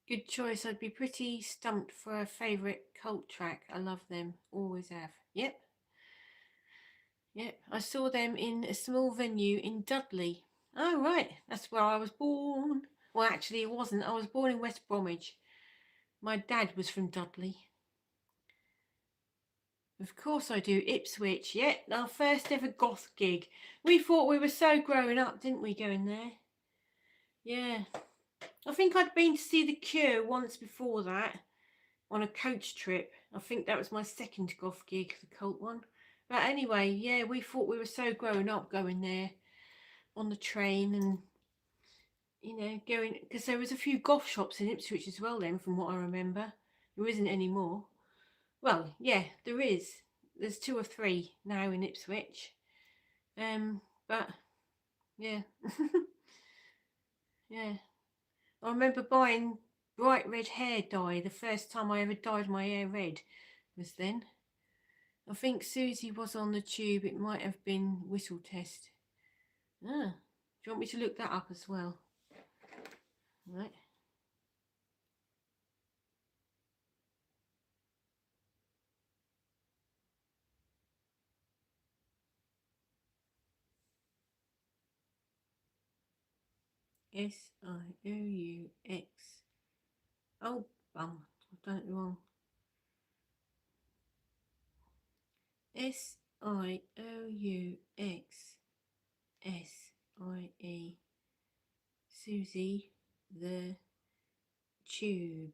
A: Good choice. I'd be pretty stumped for a favourite Cult track. I love them. Always have. Yep. Yep. I saw them in a small venue in Dudley. Oh, right. That's where I was born. Well, actually, it wasn't. I was born in West Bromwich. My dad was from Dudley. Of course I do. Ipswich. Yeah, our first ever goth gig. We thought we were so growing up, didn't we, going there? Yeah. I think I'd been to see The Cure once before that on a coach trip. I think that was my second goth gig, the Cult one. But anyway, yeah, we thought we were so grown up going there on the train and, you know, going, because there was a few goth shops in Ipswich as well then, from what I remember. There isn't anymore. Well, yeah, there is. There's 2 or 3 now in Ipswich. But yeah, yeah. I remember buying bright red hair dye. The first time I ever dyed my hair red was then. I think Susie was on the tube. It might have been Whistle Test. Ah, do you want me to look that up as well? Right. Sious. Oh, bum. I've done it wrong. Siouxsie. Susie the Tube.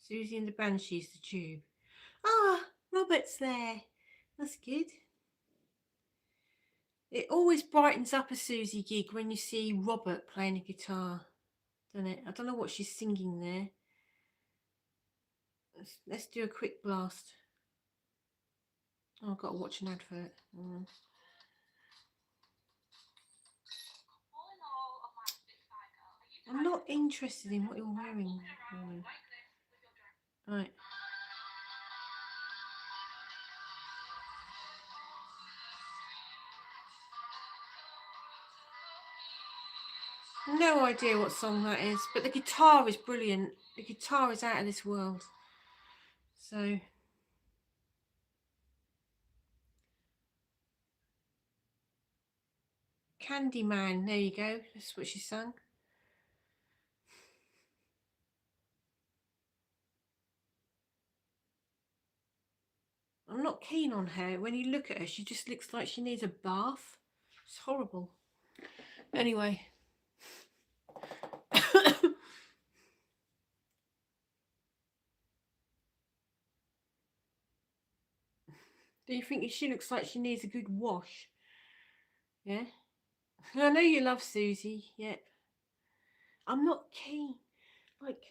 A: Susie and the Banshees, the tube. Ah, Robert's there. That's good. It always brightens up a Susie gig when you see Robert playing a guitar, doesn't it? I don't know what she's singing there. Let's do a quick blast. Oh, I've got to watch an advert. I'm not interested in what you're wearing. Right. No idea what song that is, but the guitar is brilliant. The guitar is out of this world. So, Candyman, there you go. That's what she sang. I'm not keen on her. When you look at her, she just looks like she needs a bath. It's horrible. Anyway. Do you think she looks like she needs a good wash? Yeah? I know you love Susie. Yep. I'm not keen. Like,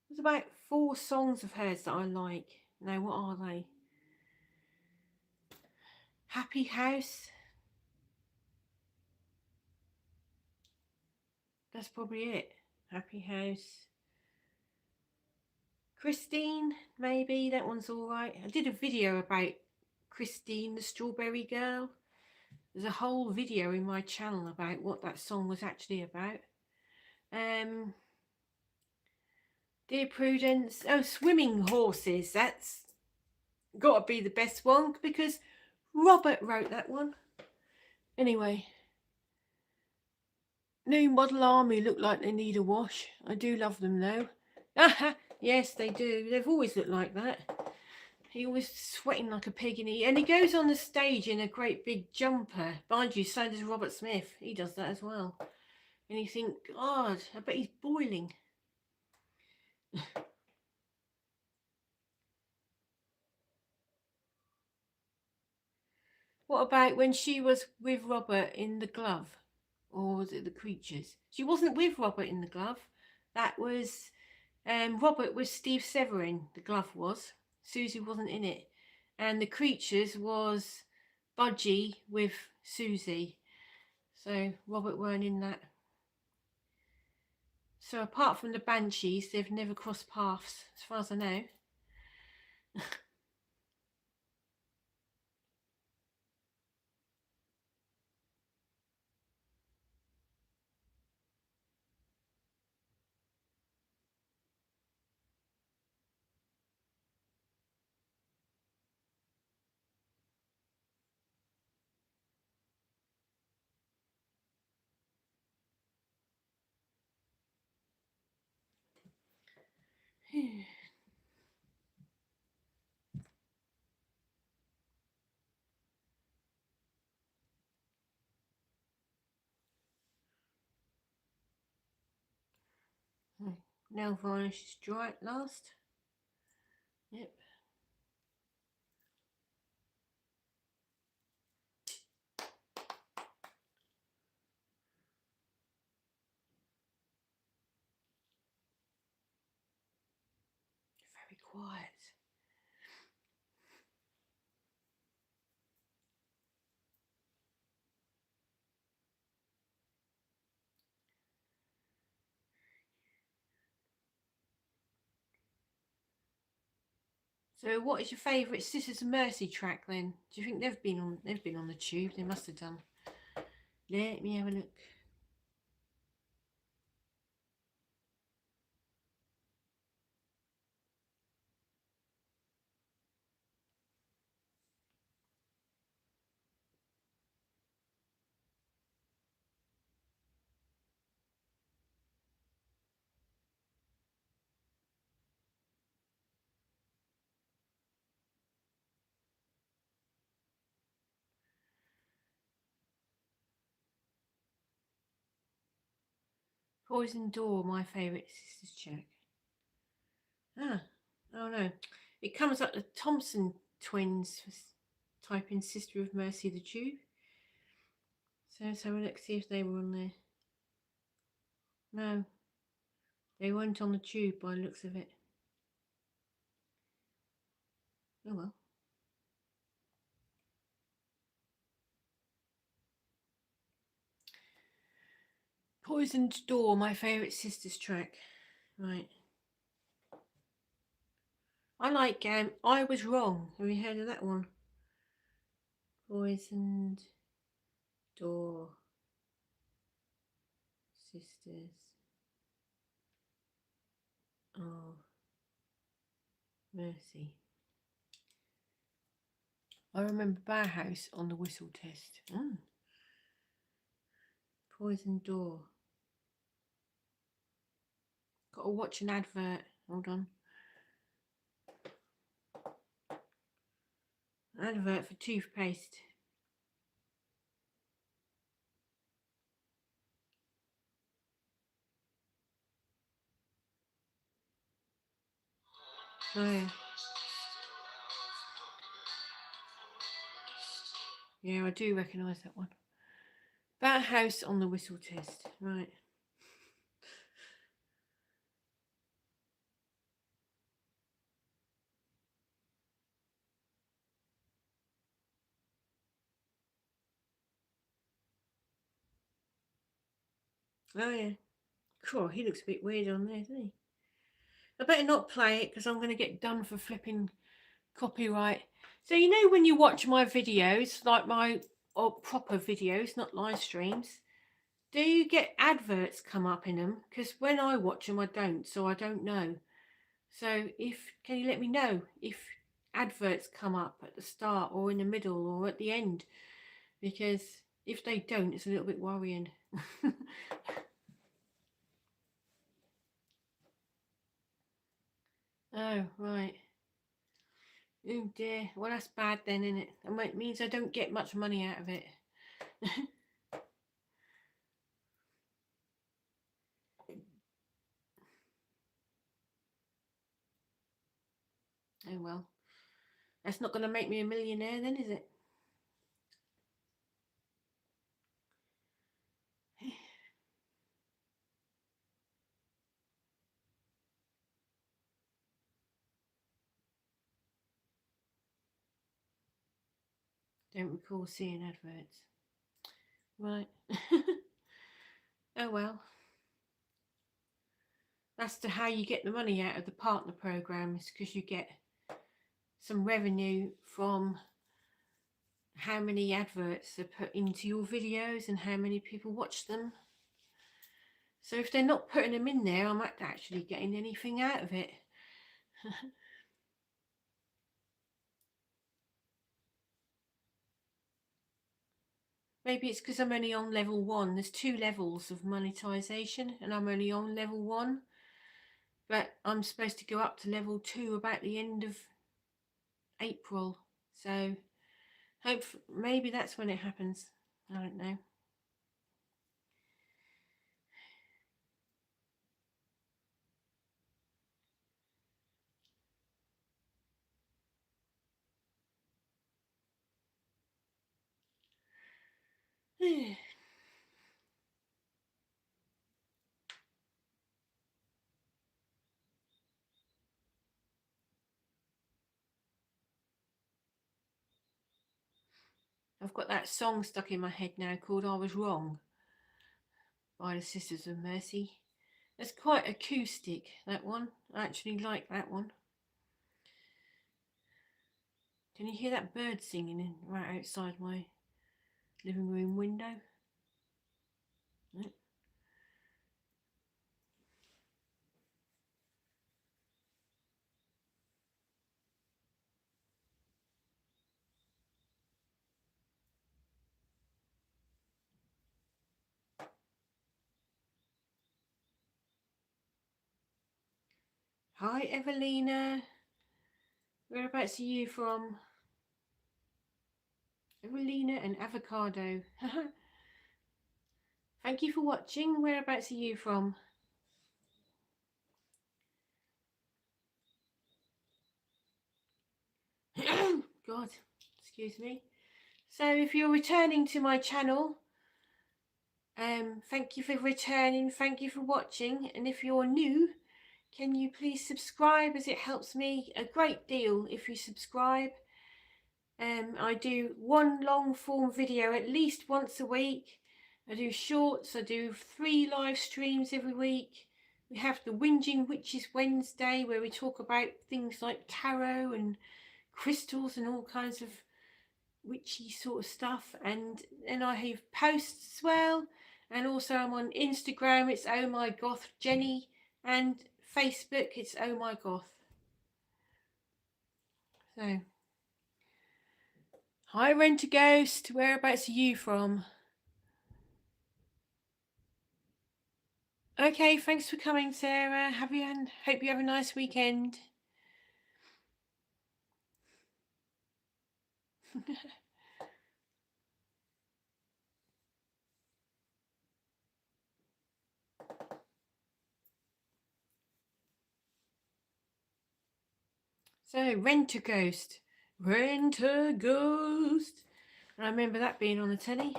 A: there's about 4 songs of hers that I like. Now, what are they? Happy House. That's probably it. Happy House. Christine, maybe. That one's alright. I did a video about Christine, the Strawberry Girl. There's a whole video in my channel about what that song was actually about. Dear Prudence. Oh, Swimming Horses. That's got to be the best one because Robert wrote that one. Anyway. New Model Army look like they need a wash. I do love them though. Yes, they do. They've always looked like that. He always sweating like a pig, and he goes on the stage in a great big jumper. Mind you, so does Robert Smith. He does that as well. And you think, God, I bet he's boiling. What about when she was with Robert in The Glove? Or was it The Creatures? She wasn't with Robert in The Glove. That was Robert was Steve Severin, The Glove was. Susie wasn't in it. And The Creatures was Budgie with Susie. So Robert weren't in that. So apart from the Banshees, they've never crossed paths, as far as I know. Nail varnish is dry at last. Yep. Very quiet. So, what is your favourite Sisters of Mercy track then? Do you think they've been on the tube? They must have done. Let me have a look. Poison Door, my favourite Sisters track. Ah, oh no. It comes up the Thompson twins. Type in Sister of Mercy the Tube. So let's have a look, see if they were on there. No, they weren't on the tube by the looks of it. Oh well. Poisoned Door, my favourite Sisters track. Right. I like I Was Wrong. Have you heard of that one? Poisoned Door. Sisters. Oh. Mercy. I remember Bauhaus on the whistle test. Poisoned Door. Got to watch an advert. Hold on. Advert for toothpaste. Oh yeah. Yeah, I do recognise that one. Bauhaus on the whistle test. Right. Oh yeah. Cool. He looks a bit weird on there, doesn't he? I better not play it because I'm going to get done for flipping copyright. So you know when you watch my videos, like my proper videos, not live streams, do you get adverts come up in them? Because when I watch them, I don't, so I don't know. So can you let me know if adverts come up at the start or in the middle or at the end? Because if they don't, it's a little bit worrying. Oh, right. Oh dear. Well, that's bad then, isn't it? It means I don't get much money out of it. Oh well. That's not going to make me a millionaire then, is it? Don't recall seeing adverts. Right. Oh well. That's how you get the money out of the partner programs, because you get some revenue from how many adverts are put into your videos and how many people watch them. So if they're not putting them in there, I'm not actually getting anything out of it. Maybe it's because I'm only on level 1. There's 2 levels of monetization and I'm only on level 1. But I'm supposed to go up to level 2 about the end of April. So maybe that's when it happens. I don't know. I've got that song stuck in my head now called I Was Wrong by the Sisters of Mercy. It's quite acoustic, that one. I actually like that one. Can you hear that bird singing right outside my living room window? Hi, Evelina. Whereabouts are you from? Evelina and Avocado. Thank you for watching. Whereabouts are you from? God, excuse me. So if you're returning to my channel, thank you for returning, thank you for watching, and if you're new, can you please subscribe, as it helps me a great deal if you subscribe. I do one long form video at least once a week. I do shorts, I do 3 live streams every week. We have the Whinging Witches Wednesday, where we talk about things like tarot and crystals and all kinds of witchy sort of stuff. And then I have posts as well, and also I'm on Instagram, it's Oh My Goth Jenny, and Facebook, it's Oh My Goth. So, hi Rent a Ghost, whereabouts are you from? Okay, thanks for coming, Sarah. Hope you have a nice weekend. So, Rent a Ghost. Rent a Ghost. I remember that being on the telly.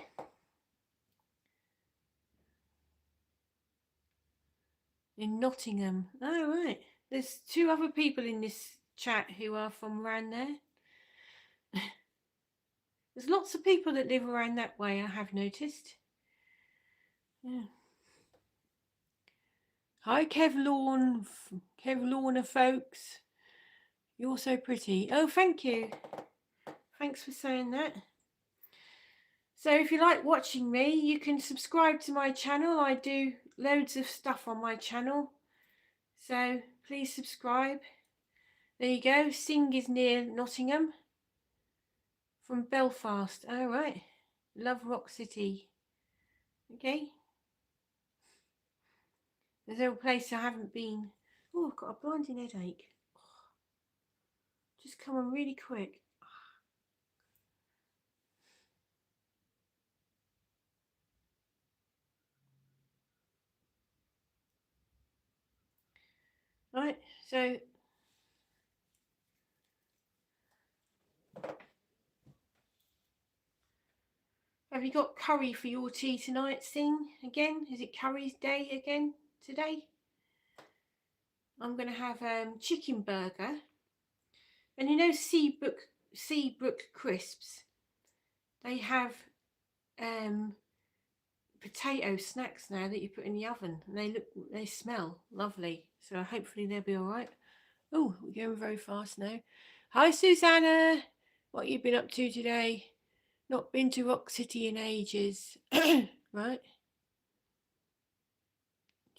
A: In Nottingham. Oh, right. There's 2 other people in this chat who are from around there. There's lots of people that live around that way, I have noticed. Yeah. Hi, Kevlorna folks. You're so pretty. Oh, thank you. Thanks for saying that. So if you like watching me, you can subscribe to my channel. I do loads of stuff on my channel. So please subscribe. There you go. Sing is near Nottingham. From Belfast. All right. Love Rock City. Okay. There's no place I haven't been. Oh, I've got a blinding headache. Just come on really quick. Right, so have you got curry for your tea tonight, Sing? Again? Is it curry's day again today? I'm going to have chicken burger. And you know Seabrook crisps? They have potato snacks now that you put in the oven. And they smell lovely. So hopefully they'll be all right. Oh, we're going very fast now. Hi, Susanna. What have you been up to today? Not been to Rock City in ages. Right.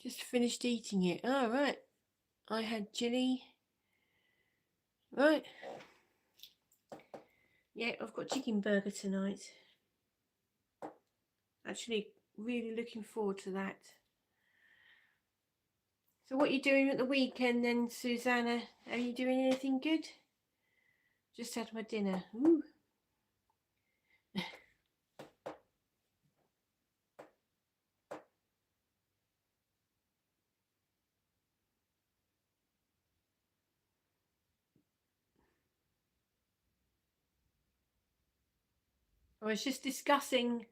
A: Just finished eating it. Oh, right. I had chili. Right. Yeah, I've got chicken burger tonight. Actually, really looking forward to that. So what are you doing at the weekend then, Susanna? Are you doing anything good? Just had my dinner. Ooh. I was just discussing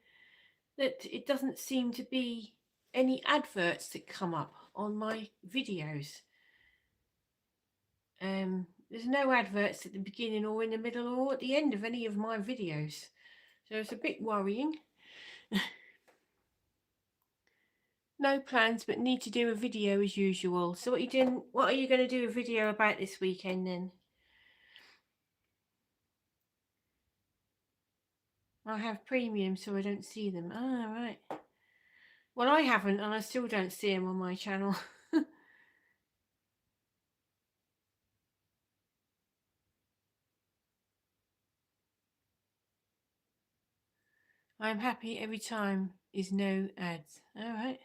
A: that it doesn't seem to be any adverts that come up on my videos. There's no adverts at the beginning or in the middle or at the end of any of my videos. So it's a bit worrying. No plans, but need to do a video as usual. So what are you doing? What are you going to do a video about this weekend then? I have premium, so I don't see them. Ah, right. Well, I haven't, and I still don't see them on my channel. I'm happy every time is no ads. All right.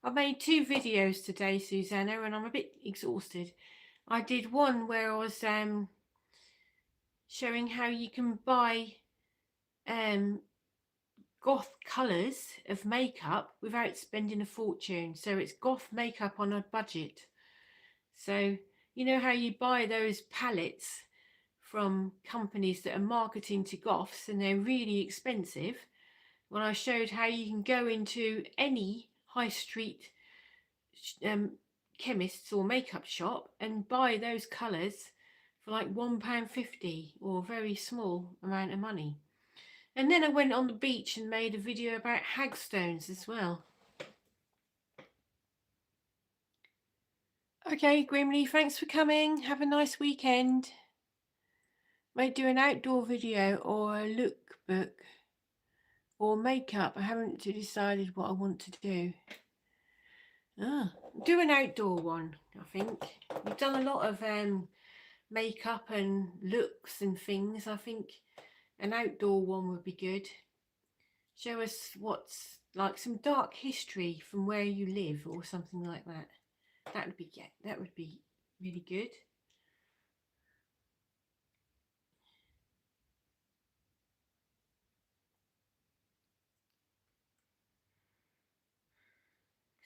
A: I made 2 videos today, Susanna, and I'm a bit exhausted. I did one where I was showing how you can buy goth colours of makeup without spending a fortune. So it's goth makeup on a budget. So you know how you buy those palettes from companies that are marketing to goths and they're really expensive? Well, I showed how you can go into any high street um, chemist's or makeup shop and buy those colours for like £1.50 or a very small amount of money. And then I went on the beach and made a video about hagstones as well. Okay, Grimly, thanks for coming. Have a nice weekend. Might do an outdoor video or a lookbook or makeup. I haven't decided what I want to do. Do an outdoor one, I think. We've done a lot of makeup and looks and things. I think an outdoor one would be good. Show us what's like some dark history from where you live or something like that. That would be really good.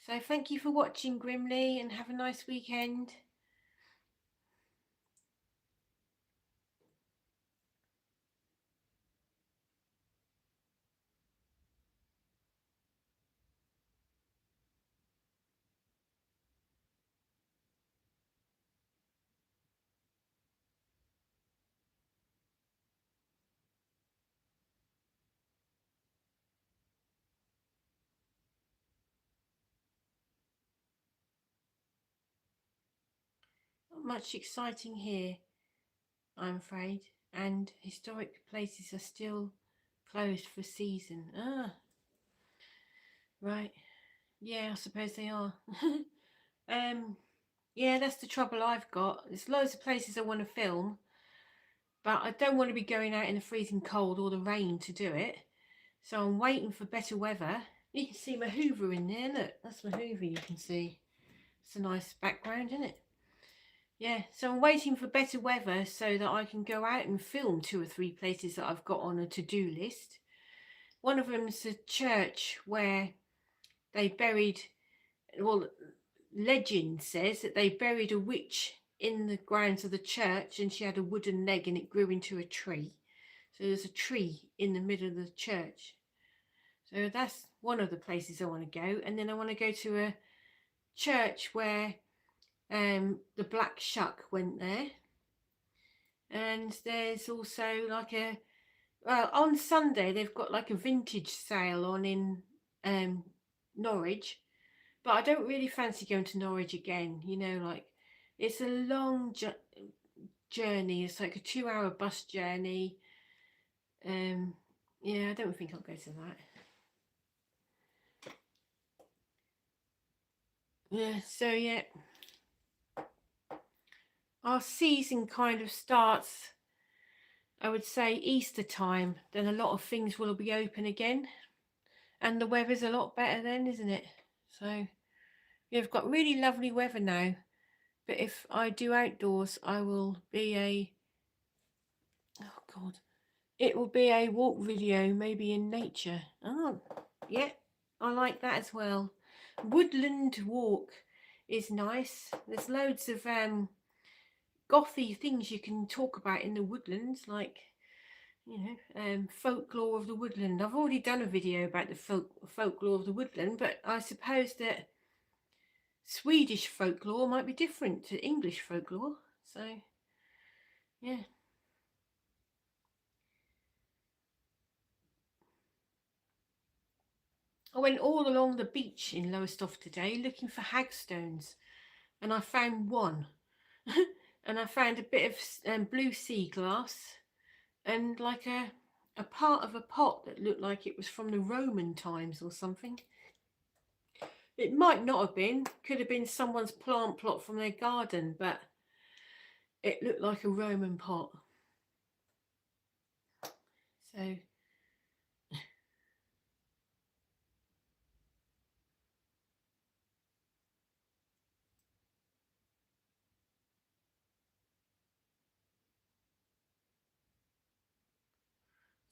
A: So thank you for watching, Grimly, and have a nice weekend. Not much exciting here, I'm afraid, and historic places are still closed for season. Right. Yeah, I suppose they are. Yeah, that's the trouble I've got. There's loads of places I want to film, but I don't want to be going out in the freezing cold or the rain to do it. So I'm waiting for better weather. You can see my Hoover in there, look. That's my Hoover, you can see. It's a nice background, isn't it? Yeah, so I'm waiting for better weather so that I can go out and film 2 or 3 places that I've got on a to-do list. One of them is a church where they buried, well, legend says that they buried a witch in the grounds of the church and she had a wooden leg and it grew into a tree. So there's a tree in the middle of the church. So that's one of the places I want to go. And then I want to go to a church where the Black Shuck went there. And there's also like well, on Sunday they've got like a vintage sale on in Norwich, but I don't really fancy going to Norwich again. You know, like it's a long journey. It's like a 2-hour bus journey. Yeah, I don't think I'll go to that. Yeah, so yeah, our season kind of starts, I would say, Easter time. Then a lot of things will be open again, and the weather's a lot better then, isn't it? So we've got really lovely weather now. But if I do outdoors, I will be oh God, it will be a walk video, maybe in nature. Oh, yeah, I like that as well. Woodland walk is nice. There's loads of gothy things you can talk about in the woodlands, like, you know, folklore of the woodland. I've already done a video about the folklore of the woodland, but I suppose that Swedish folklore might be different to English folklore. So, yeah. I went all along the beach in Lowestoft today looking for hagstones, and I found one. And I found a bit of blue sea glass and like a part of a pot that looked like it was from the Roman times or something. It might not have been, could have been someone's plant plot from their garden, but it looked like a Roman pot. So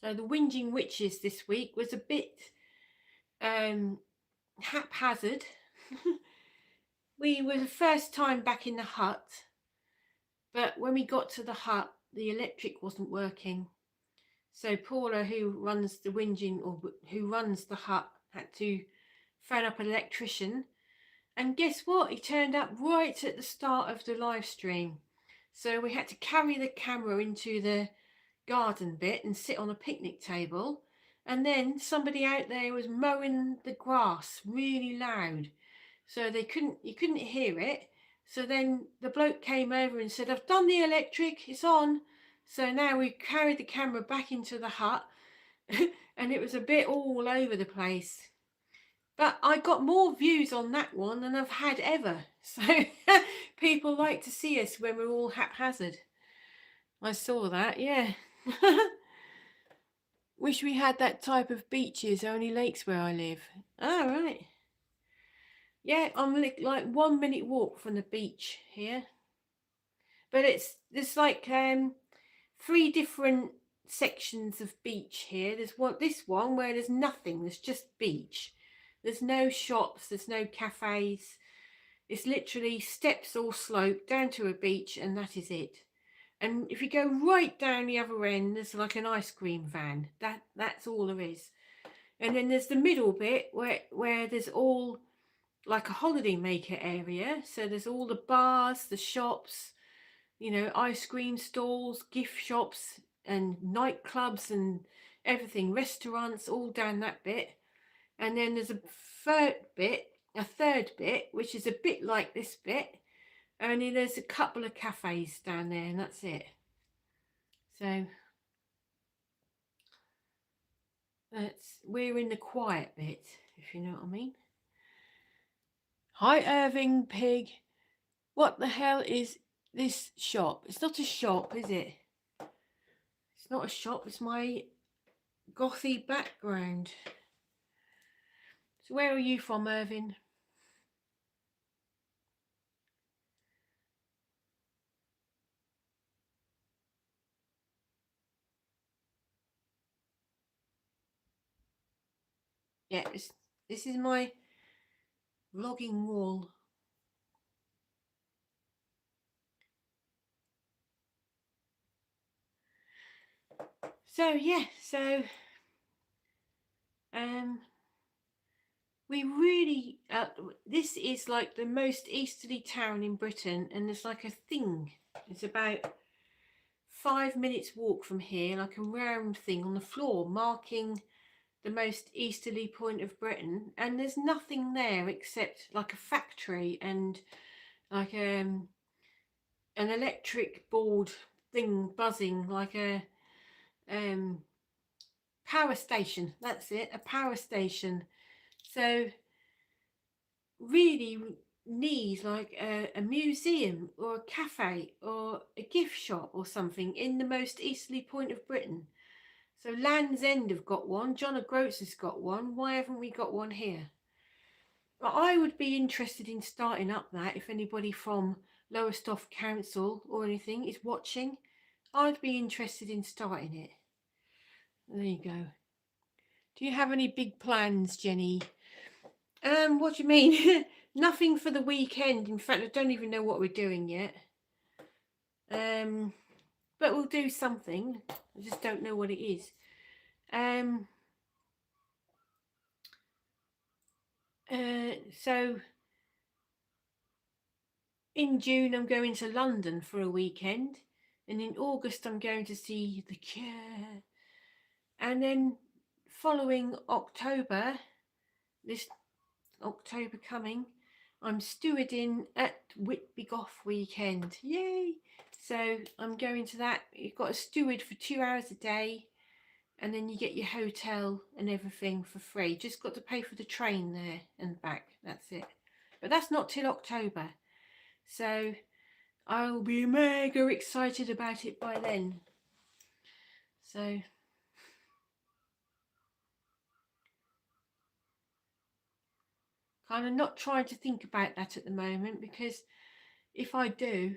A: So the Whinging Witches this week was a bit haphazard. We were the first time back in the hut, but when we got to the hut, the electric wasn't working. So Paula, who runs the whinging, or who runs the hut, had to phone up an electrician. And guess what? He turned up right at the start of the live stream. So we had to carry the camera into the garden bit and sit on a picnic table. And then somebody out there was mowing the grass really loud. So you couldn't hear it. So then the bloke came over and said, I've done the electric, it's on. So now we carried the camera back into the hut and it was a bit all over the place. But I got more views on that one than I've had ever. So people like to see us when we're all haphazard. I saw that, yeah. Wish we had that type of beaches, only lakes where I live. Oh, right. Yeah, I'm like 1 minute walk from the beach here. But there's like 3 different sections of beach here. There's this one where there's nothing, there's just beach. There's no shops, there's no cafes. It's literally steps or slope down to a beach, and that is it. And if you go right down the other end, there's like an ice cream van. That's all there is. And then there's the middle bit where there's all like a holiday maker area. So there's all the bars, the shops, you know, ice cream stalls, gift shops and nightclubs and everything, restaurants, all down that bit. And then there's a third bit, which is a bit like this bit, only there's a couple of cafes down there and that's it. So we're in the quiet bit, if you know what I mean. Hi Irving Pig. What the hell is this shop? It's not a shop, is it? It's not a shop, it's my gothy background. So where are you from, Irving? Yeah, this is my vlogging wall. So yeah, we really this is like the most easterly town in Britain, and there's like a thing. It's about 5 minutes walk from here, like a round thing on the floor marking the most easterly point of Britain, and there's nothing there except like a factory and like an electric board thing buzzing, like a power station. That's it, a power station. So really need like a museum or a cafe or a gift shop or something in the most easterly point of Britain. So Land's End have got one, John O'Groats has got one. Why haven't we got one here? But I would be interested in starting up that if anybody from Lowestoft Council or anything is watching. I'd be interested in starting it. There you go. Do you have any big plans, Jenny? What do you mean? Nothing for the weekend. In fact, I don't even know what we're doing yet. But we'll do something. I just don't know what it is. So in June I'm going to London for a weekend, and in August I'm going to see The Cure, and then following October, this October coming, I'm stewarding at Whitby Goth weekend. Yay! So I'm going to that. You've got a steward for 2 hours a day, and then you get your hotel and everything for free. Just got to pay for the train there and back. That's it. But that's not till October. So I'll be mega excited about it by then. So kind of not trying to think about that at the moment, because if I do,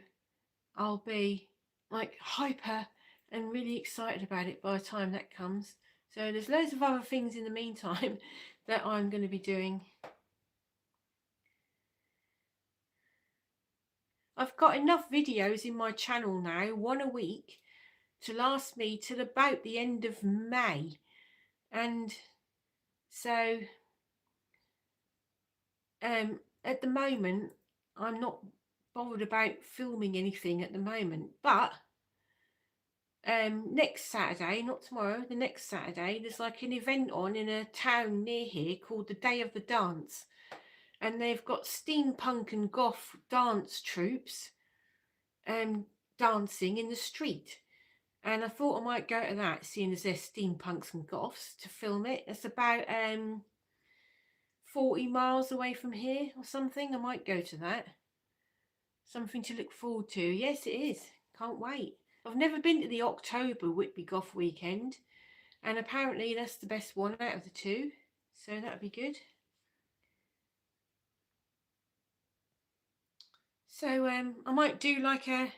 A: I'll be like hyper and really excited about it by the time that comes. So there's loads of other things in the meantime that I'm going to be doing. I've got enough videos in my channel now, one a week, to last me till about the end of May. And so at the moment, I'm not bothered about filming anything at the moment, but next Saturday, not tomorrow, the next Saturday, there's like an event on in a town near here called the Day of the Dance, and they've got steampunk and goth dance troupes dancing in the street. And I thought I might go to that, seeing as there's steampunks and goths, to film it. It's about 40 miles away from here or something. I might go to that. Something to look forward to. Yes, it is. Can't wait. I've never been to the October Whitby Goth weekend, and apparently that's the best one out of the two. So that'd be good. So I might do like I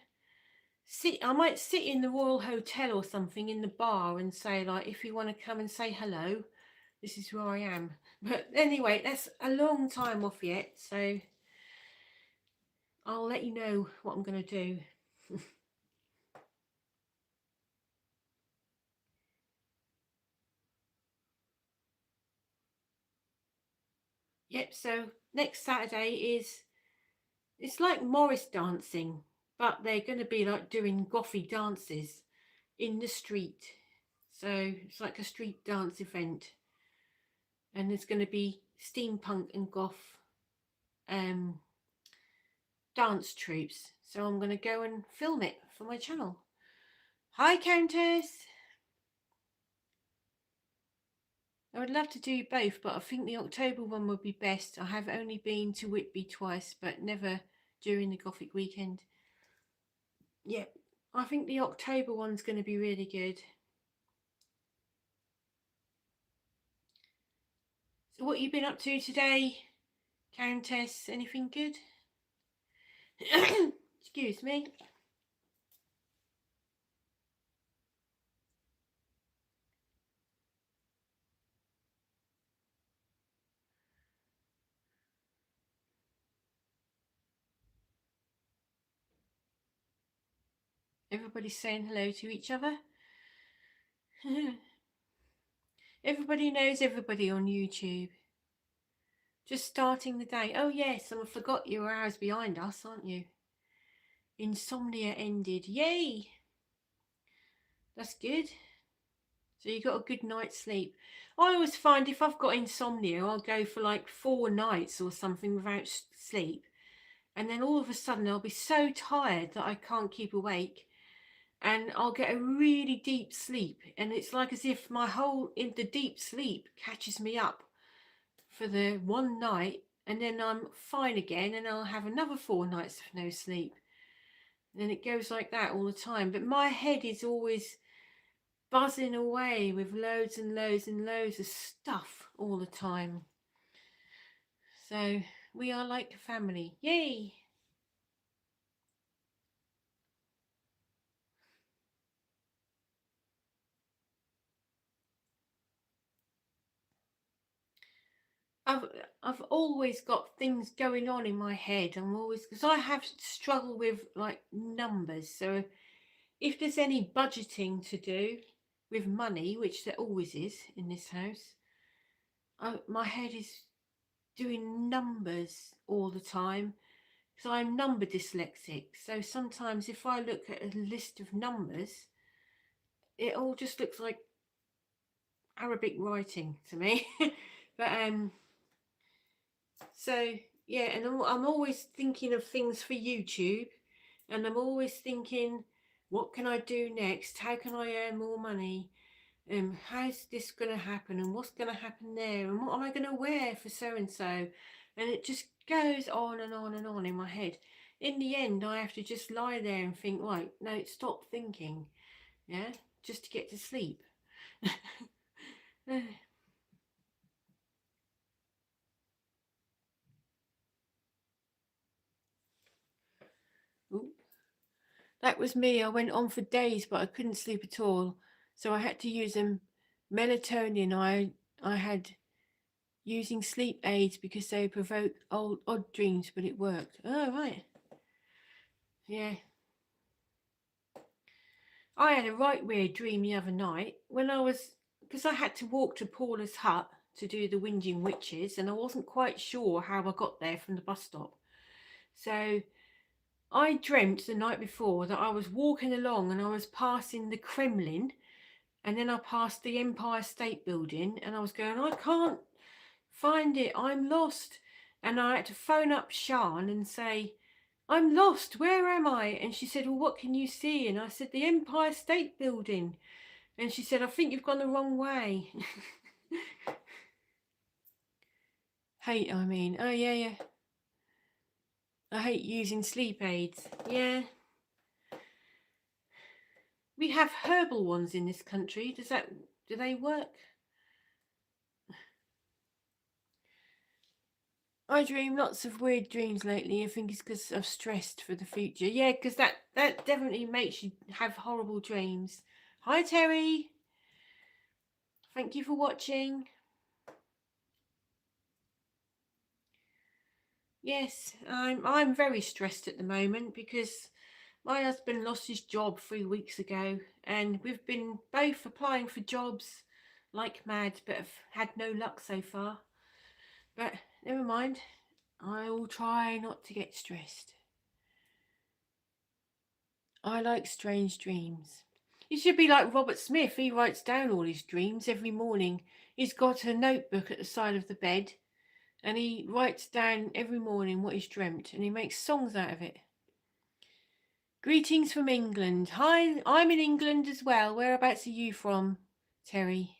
A: might sit in the Royal Hotel or something in the bar and say, like, if you want to come and say hello, this is where I am. But anyway, that's a long time off yet, so I'll let you know what I'm going to do. Yep, so next Saturday it's like Morris dancing, but they're going to be like doing gothy dances in the street. So it's like a street dance event, and there's going to be steampunk and goth dance troupes. So I'm going to go and film it for my channel. Hi, Countess. I would love to do both, but I think the October one would be best. I have only been to Whitby twice, but never during the Gothic weekend. Yeah, I think the October one's going to be really good. So what have you been up to today, Countess? Anything good? Excuse me. Everybody's saying hello to each other. Everybody knows everybody on YouTube. Just starting the day. Oh yes, and I forgot you're hours behind us, aren't you? Insomnia ended. Yay! That's good. So you got a good night's sleep. I always find if I've got insomnia, I'll go for like 4 nights or something without sleep. And then all of a sudden I'll be so tired that I can't keep awake. And I'll get a really deep sleep. And it's like as if the deep sleep catches me up for the one night. And then I'm fine again, and I'll have another 4 nights of no sleep. And then it goes like that all the time. But my head is always buzzing away with loads and loads and loads of stuff all the time. So we are like a family. Yay! I've always got things going on in my head. I'm always, because I have struggled with like numbers. So if there's any budgeting to do with money, which there always is in this house, my head is doing numbers all the time, because I'm number dyslexic. So sometimes if I look at a list of numbers, it all just looks like Arabic writing to me. But so yeah, and I'm always thinking of things for YouTube, and I'm always thinking, what can I do next? How can I earn more money? How's this going to happen? And what's going to happen there? And what am I going to wear for so and so? And it just goes on and on and on in my head. In the end, I have to just lie there and think, right, no, stop thinking, yeah, just to get to sleep. Ooh, That was me. I went on for days, but I couldn't sleep at all. So I had to use melatonin. I had using sleep aids because they provoke odd dreams, but it worked. Oh, right. Yeah. I had a right weird dream the other night when because I had to walk to Paula's hut to do the Whinging Witches, and I wasn't quite sure how I got there from the bus stop. So I dreamt the night before that I was walking along and I was passing the Kremlin, and then I passed the Empire State Building, and I was going, I can't find it, I'm lost. And I had to phone up Sean and say, I'm lost, where am I? And she said, well, what can you see? And I said, the Empire State Building. And she said, I think you've gone the wrong way. Oh yeah. I hate using sleep aids. Yeah. We have herbal ones in this country. Do they work? I dream lots of weird dreams lately. I think it's because I'm stressed for the future. Yeah, because that definitely makes you have horrible dreams. Hi Terry. Thank you for watching. Yes, I'm very stressed at the moment because my husband lost his job 3 weeks ago, and we've been both applying for jobs like mad, but have had no luck so far. But never mind, I will try not to get stressed. I like strange dreams. You should be like Robert Smith. He writes down all his dreams every morning. He's got a notebook at the side of the bed, and he writes down every morning what he's dreamt, and he makes songs out of it. Greetings from England. Hi, I'm in England as well. Whereabouts are you from, Terry?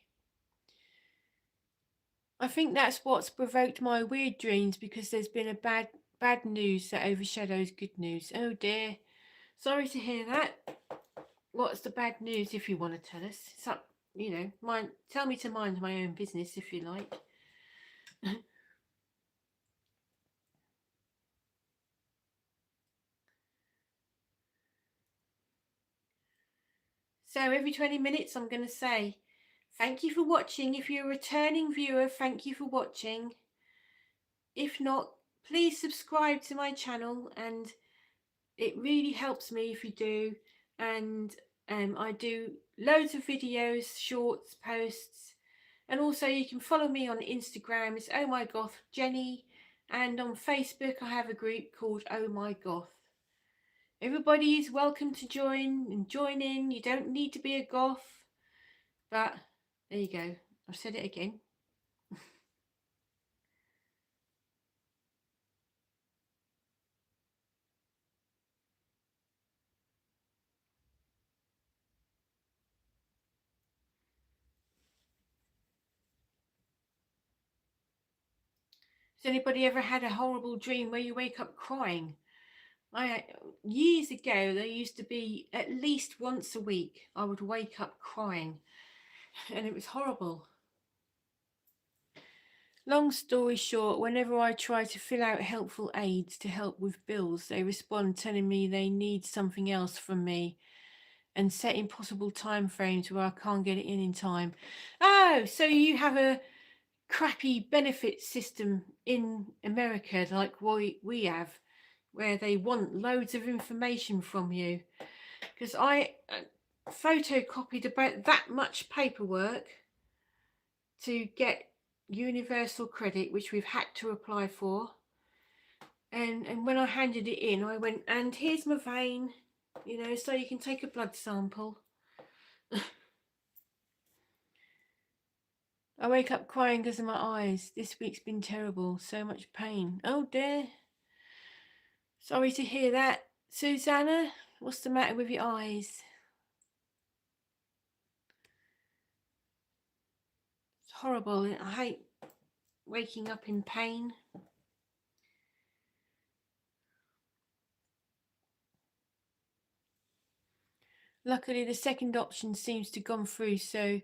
A: I think that's what's provoked my weird dreams, because there's been a bad news that overshadows good news. Oh dear. Sorry to hear that. What's the bad news, if you want to tell us? It's up, tell me to mind my own business if you like. So every 20 minutes I'm going to say, thank you for watching. If you're a returning viewer, thank you for watching. If not, please subscribe to my channel, and it really helps me if you do. And I do loads of videos, shorts, posts, and also you can follow me on Instagram. It's Oh My Goth Jenny, and on Facebook I have a group called Oh My Goth. Everybody is welcome to join in. You don't need to be a goth, but there you go. I've said it again. Has anybody ever had a horrible dream where you wake up crying? Years ago, there used to be at least once a week I would wake up crying, and it was horrible. Long story short, whenever I try to fill out helpful aids to help with bills, they respond telling me they need something else from me and set impossible time frames where I can't get it in time. Oh, so you have a crappy benefit system in America like we have, where they want loads of information from you. Because I photocopied about that much paperwork to get universal credit, which we've had to apply for. And when I handed it in, I went, and here's my vein, so you can take a blood sample. I wake up crying because of my eyes. This week's been terrible. So much pain. Oh dear. Sorry to hear that. Susanna, what's the matter with your eyes? It's horrible. I hate waking up in pain. Luckily, the second option seems to have gone through, so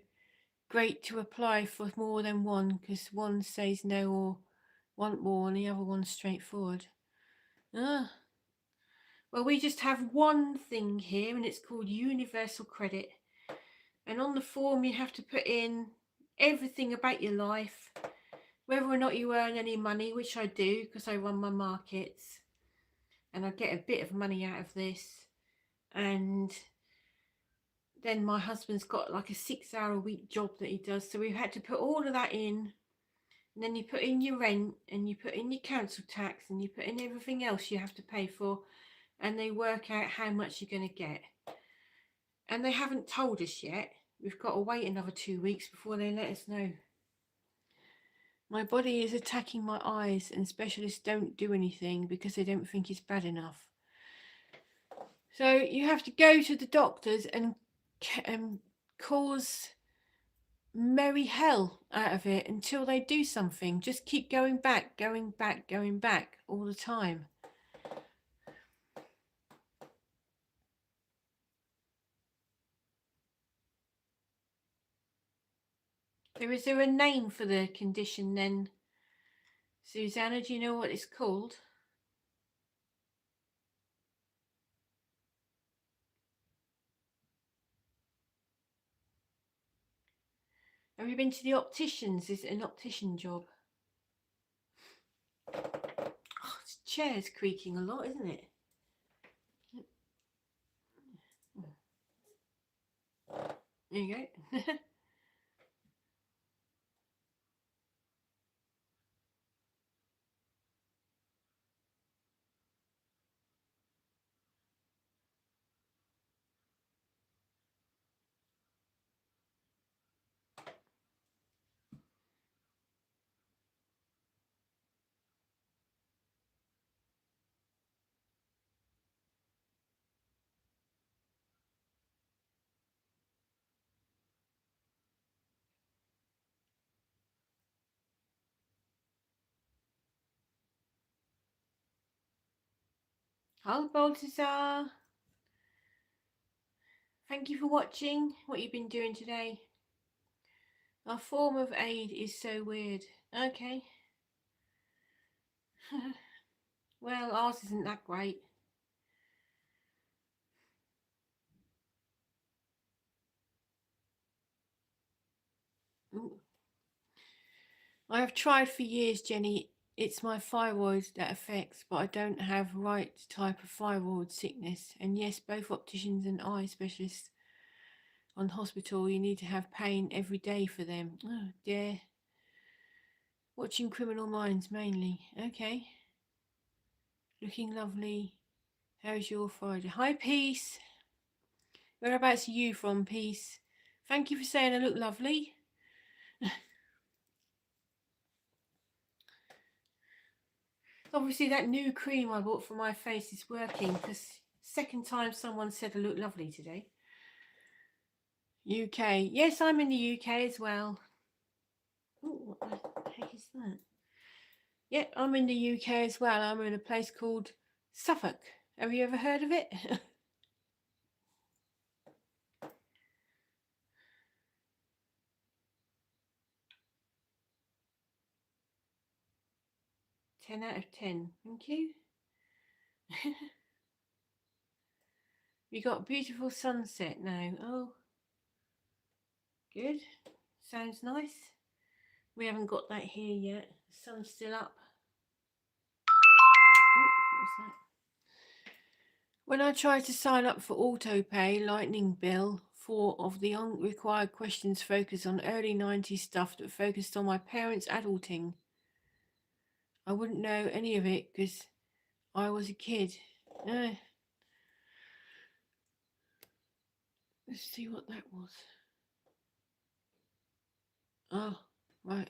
A: great to apply for more than one, because one says no or want more and the other one's straightforward. Well, we just have one thing here, and it's called Universal Credit. And on the form, you have to put in everything about your life, whether or not you earn any money, which I do because I run my markets and I get a bit of money out of this. And then my husband's got like a 6-hour-a-week job that he does, so we've had to put all of that in. And then you put in your rent, and you put in your council tax, and you put in everything else you have to pay for, and they work out how much you're going to get. And they haven't told us yet. We've got to wait another 2 weeks before they let us know. My body is attacking my eyes, and specialists don't do anything because they don't think it's bad enough. So you have to go to the doctors and cause merry hell out of it until they do something. Just keep going back all the time. Is there a name for the condition then, Susanna? Do you know what it's called? Have you been to the opticians? Is it an optician job? Oh, this chair's creaking a lot, isn't it? There you go. Hi, Balthazar. Thank you for watching. What you've been doing today. Our form of aid is so weird. Okay. Well, ours isn't that great. Ooh. I have tried for years, Jenny. It's my thyroid that affects, but I don't have right type of thyroid sickness. And yes, both opticians and eye specialists on hospital, you need to have pain every day for them. Oh dear. Watching Criminal Minds mainly. Okay. Looking lovely. How's your Friday? Hi, Peace. Whereabouts are you from, Peace? Thank you for saying I look lovely. Obviously, that new cream I bought for my face is working because second time someone said I look lovely today. UK. Yes, I'm in the UK as well. Oh, what the heck is that? Yeah, I'm in the UK as well. I'm in a place called Suffolk. Have you ever heard of it? 10 out of 10. Thank you. We got a beautiful sunset now. Oh, good. Sounds nice. We haven't got that here yet. The sun's still up. Ooh, what was that? When I tried to sign up for autopay lightning bill, 4 of the unrequired questions focused on early 90s stuff that focused on my parents' adulting. I wouldn't know any of it because I was a kid. Let's see what that was. Oh, right.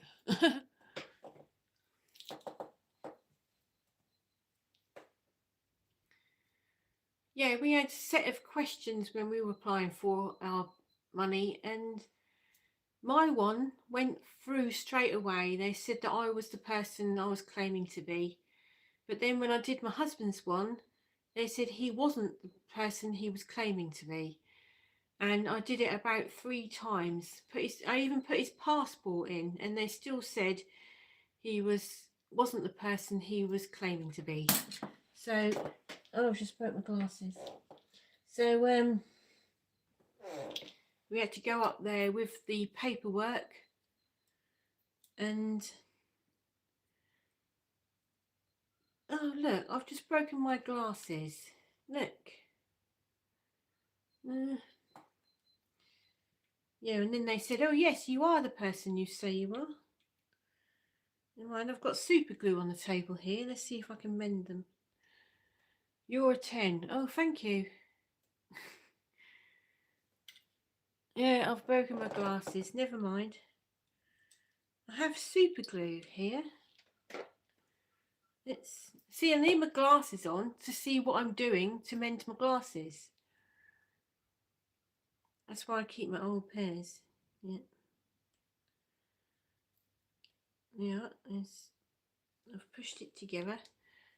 A: Yeah, we had a set of questions when we were applying for our money, and my one went through straight away. They said that I was the person I was claiming to be. But then when I did my husband's one, they said he wasn't the person he was claiming to be. And I did it about 3 times. I even put his passport in, and they still said he wasn't the person he was claiming to be. So, oh, I've just broke my glasses. So, we had to go up there with the paperwork, and oh look, I've just broken my glasses. Look. Yeah, and then they said, oh yes, you are the person you say you are. Never mind, I've got super glue on the table here. Let's see if I can mend them. You're a 10. Oh, thank you. Yeah, I've broken my glasses. Never mind. I have super glue here. Let's see, I need my glasses on to see what I'm doing to mend my glasses. That's why I keep my old pairs. Yeah. Yeah, I've pushed it together.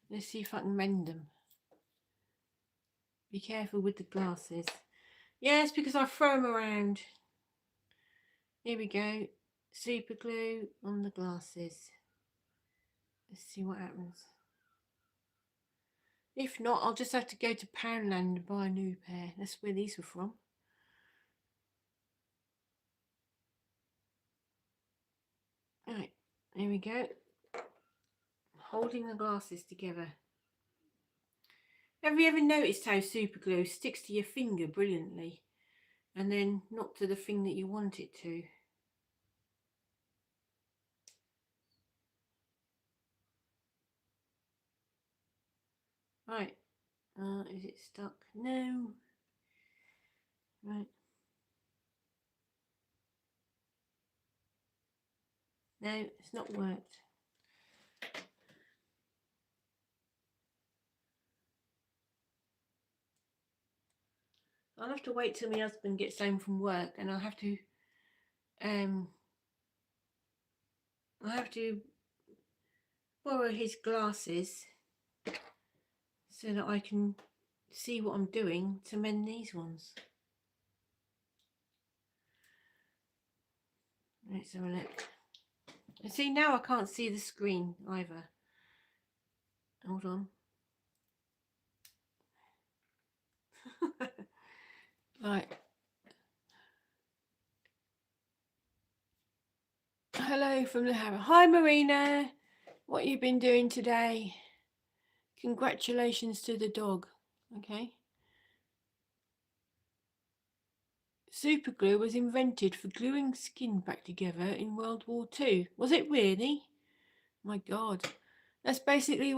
A: Let's see if I can mend them. Be careful with the glasses. Yeah, it's because I throw them around. Here we go. Super glue on the glasses. Let's see what happens. If not, I'll just have to go to Poundland and buy a new pair. That's where these were from. Right, here we go. Holding the glasses together. Have you ever noticed how super glue sticks to your finger brilliantly and then not to the thing that you want it to? Right, is it stuck? No. Right. No, it's not worked. I'll have to wait till my husband gets home from work, and I'll have to borrow his glasses so that I can see what I'm doing to mend these ones. Let's have a look. And see, now I can't see the screen either. Hold on. Right. Hello from the Harrow. Hi Marina. What you been doing today? Congratulations to the dog. Okay. Super glue was invented for gluing skin back together in World War II. Was it really? My God. That's basically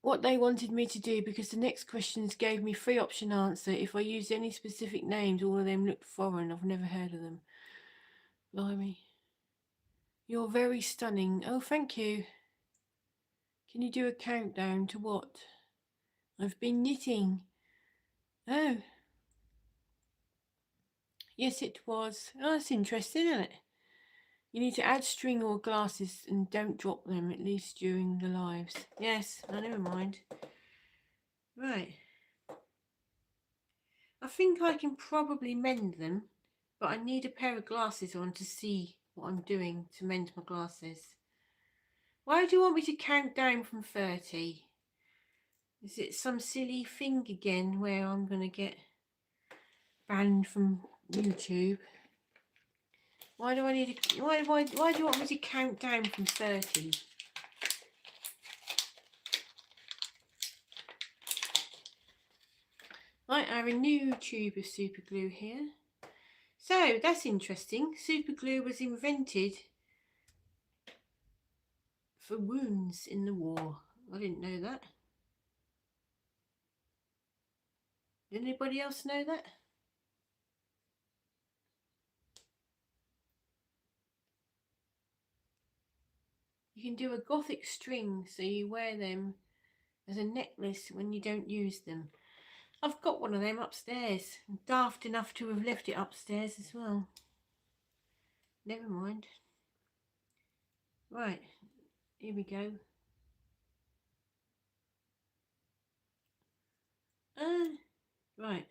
A: what they wanted me to do, because the next questions gave me 3 option answer. If I used any specific names, all of them looked foreign. I've never heard of them. Blimey. You're very stunning. Oh, thank you. Can you do a countdown to what? I've been knitting. Oh. Yes, it was. Oh, that's interesting, isn't it? You need to add string or glasses and don't drop them, at least during the lives. Yes, oh, never mind. Right. I think I can probably mend them, but I need a pair of glasses on to see what I'm doing to mend my glasses. Why do you want me to count down from 30? Is it some silly thing again where I'm going to get banned from YouTube? Why do I need to, why do you want me to count down from 30? Right, I have a new tube of super glue here. So that's interesting. Super glue was invented for wounds in the war. I didn't know that. Did anybody else know that? You can do a Gothic string, so you wear them as a necklace when you don't use them. I've got one of them upstairs. I'm daft enough to have left it upstairs as well. Never mind. Right, here we go. Right.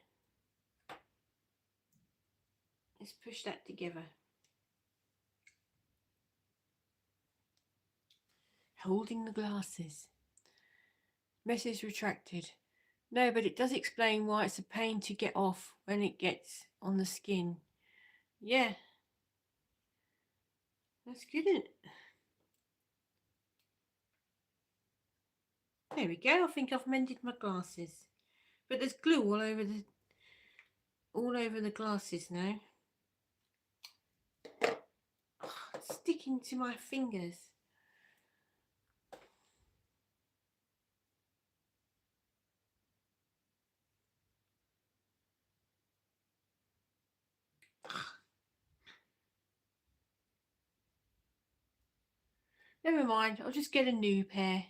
A: Let's push that together. Holding the glasses. Message retracted. No, but it does explain why it's a pain to get off when it gets on the skin. Yeah. That's good, isn't it? There we go. I think I've mended my glasses. But there's glue all over the glasses now. Oh, it's sticking to my fingers. Never mind, I'll just get a new pair.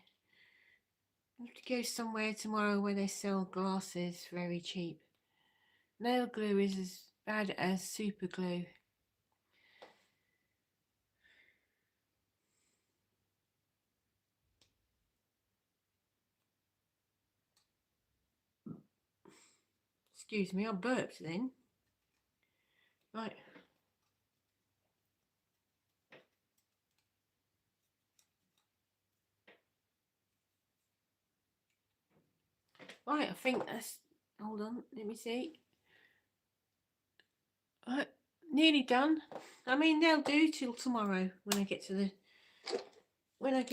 A: I have to go somewhere tomorrow where they sell glasses very cheap. Nail glue is as bad as super glue. Excuse me, I burped then. Right. Right, I think that's... Hold on, let me see. Right, nearly done. I mean, they'll do till tomorrow when I get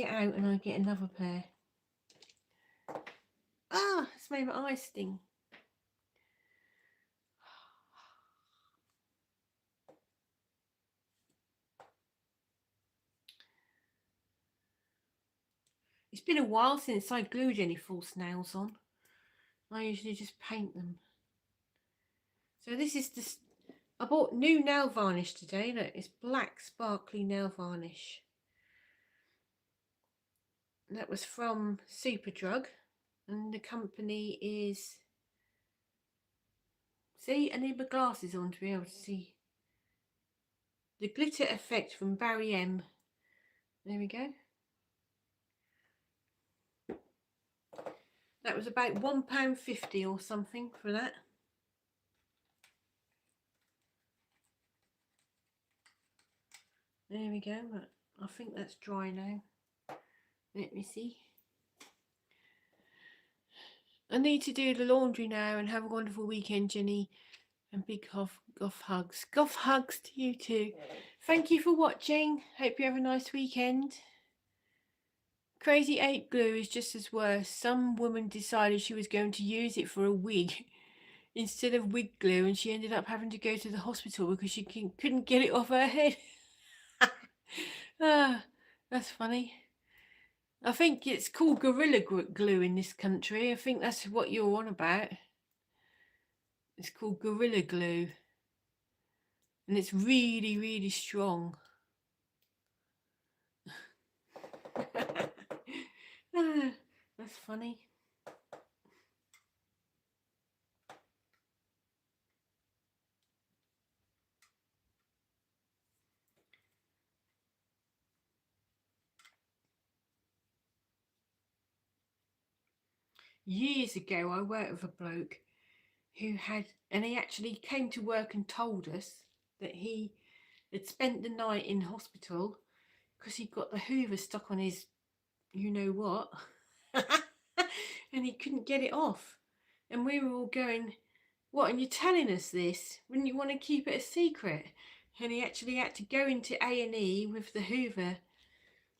A: out and I get another pair. Ah, it's made my eyes sting. It's been a while since I glued any false nails on. I usually just paint them. So this is just... I bought new nail varnish today. Look, it's black sparkly nail varnish. That was from Superdrug, and the company is... See, I need my glasses on to be able to see. The Glitter Effect from Barry M. There we go. That was about £1.50 or something for that. There we go. I think that's dry now. Let me see. I need to do the laundry now, and have a wonderful weekend, Jenny. And big goth hugs. Goth hugs to you too. Thank you for watching. Hope you have a nice weekend. Crazy Ape glue is just as worse. Some woman decided she was going to use it for a wig instead of wig glue, and she ended up having to go to the hospital because she couldn't get it off her head. Ah, that's funny. I think it's called Gorilla Glue in this country. I think that's what you're on about. It's called Gorilla Glue. And it's really, really strong. Ah, that's funny. Years ago, I worked with a bloke who he actually came to work and told us that he had spent the night in hospital because he got the Hoover stuck on his you know what and he couldn't get it off. And we were all going, what, and you're telling us this? Wouldn't you want to keep it a secret? And he actually had to go into A&E with the Hoover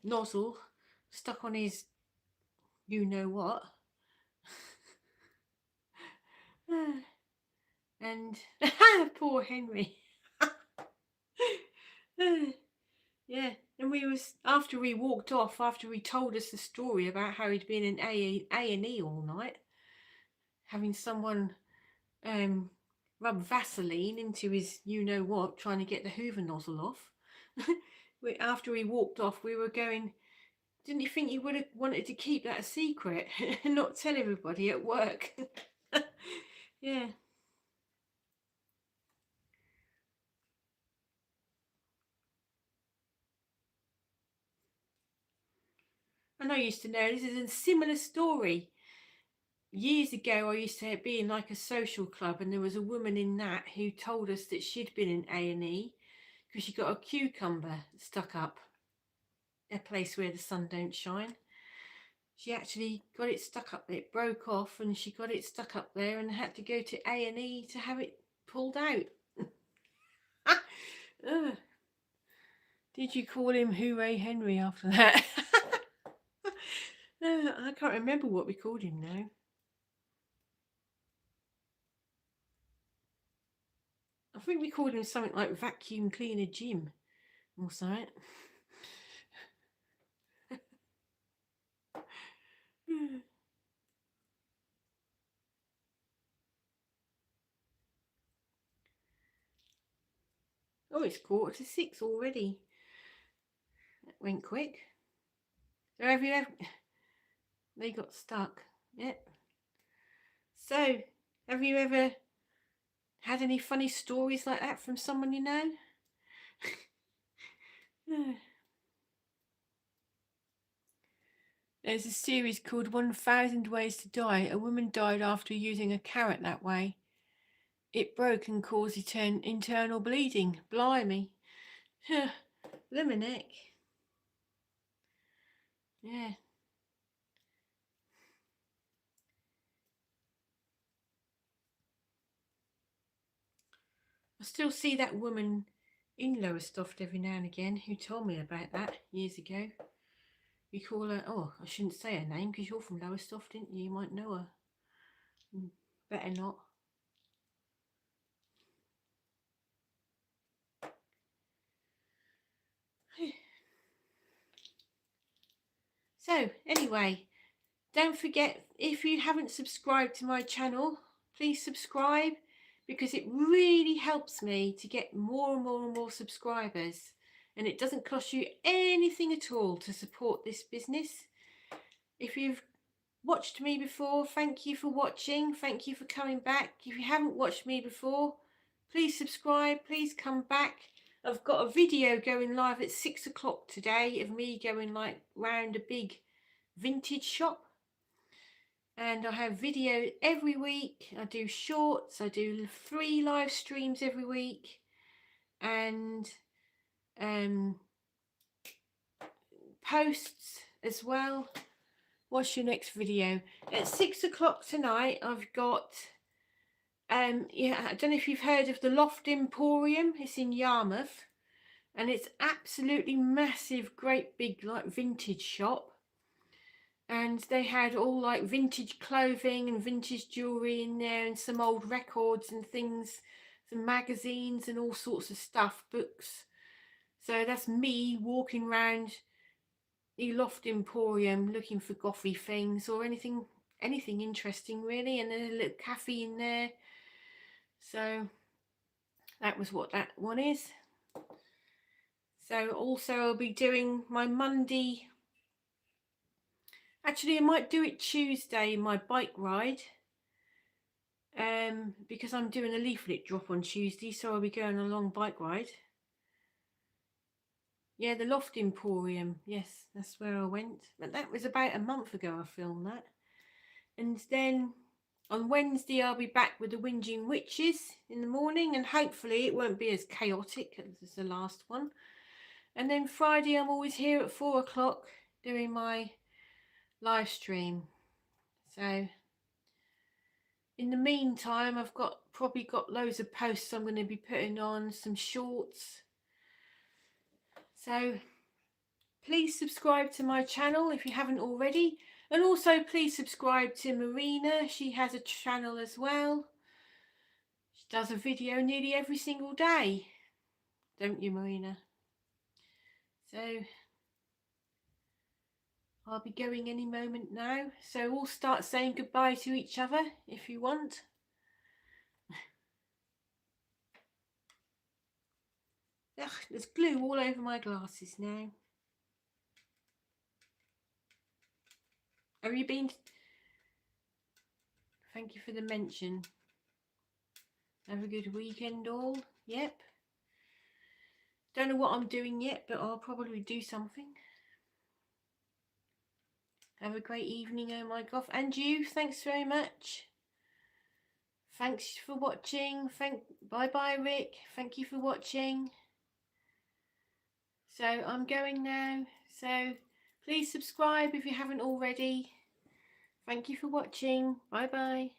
A: nozzle stuck on his you know what. And poor Henry. Yeah, and we was, after we walked off, after he told us the story about how he'd been in A&E all night, having someone rub Vaseline into his you know what, trying to get the Hoover nozzle off. After he walked off, we were going, didn't you think you would have wanted to keep that a secret and not tell everybody at work? Yeah. And I used to know, this is a similar story. Years ago, I used to be in like a social club, and there was a woman in that who told us that she'd been in A&E because she got a cucumber stuck up. a place where the sun don't shine. She actually got it stuck up there. It broke off and she got it stuck up there and had to go to A&E to have it pulled out. Did you call him Hooray Henry after that? I can't remember what we called him now. I think we called him something like Vacuum Cleaner Jim or something. Oh, it's 5:45 already. That went quick. So have you ever... They got stuck. Yep. So, have you ever had any funny stories like that from someone you know? There's a series called 1000 Ways to Die. A woman died after using a carrot that way. It broke and caused internal bleeding. Blimey. Liminick. Yeah. I still see that woman in Lowestoft every now and again who told me about that years ago. We call her, oh, I shouldn't say her name because you're from Lowestoft, didn't you? You might know her. Better not. So, anyway, don't forget, if you haven't subscribed to my channel, please subscribe because it really helps me to get more and more and more subscribers. And it doesn't cost you anything at all to support this business. If you've watched me before, thank you for watching. Thank you for coming back. If you haven't watched me before, please subscribe. Please come back. I've got a video going live at 6 o'clock today of me going like round a big vintage shop. And I have video every week. I do shorts. I do 3 live streams every week. And posts as well. What's your next video? At 6 o'clock tonight, I've got, yeah, I don't know if you've heard of the Loft Emporium. It's in Yarmouth. And it's absolutely massive, great big like vintage shop. And they had all like vintage clothing and vintage jewellery in there and some old records and things, some magazines and all sorts of stuff, books. So that's me walking around the Loft Emporium looking for gothy things or anything interesting really, and there's a little cafe in there. So that was what that one is. So also I'll be doing my Monday, actually I might do it Tuesday, my bike ride, because I'm doing a leaflet drop on Tuesday, so I'll be going on a long bike ride. Yeah, the Loft Emporium, yes, that's where I went, but that was about a month ago I filmed that. And then on Wednesday I'll be back with the Whinging Witches in the morning, and hopefully it won't be as chaotic as the last one. And then Friday I'm always here at 4 o'clock doing my live stream. So in the meantime, I've probably got loads of posts I'm going to be putting on, some shorts. So please subscribe to my channel if you haven't already. And also please subscribe to Marina. She has a channel as well. She does a video nearly every single day. Don't you, Marina? So I'll be going any moment now. So we'll start saying goodbye to each other if you want. Ugh, there's glue all over my glasses now. Have you been? Thank you for the mention. Have a good weekend all. Yep. Don't know what I'm doing yet, but I'll probably do something. Have a great evening, oh my goth. And you, thanks very much. Thanks for watching. Bye bye, Rick. Thank you for watching. So I'm going now. So please subscribe if you haven't already. Thank you for watching. Bye bye.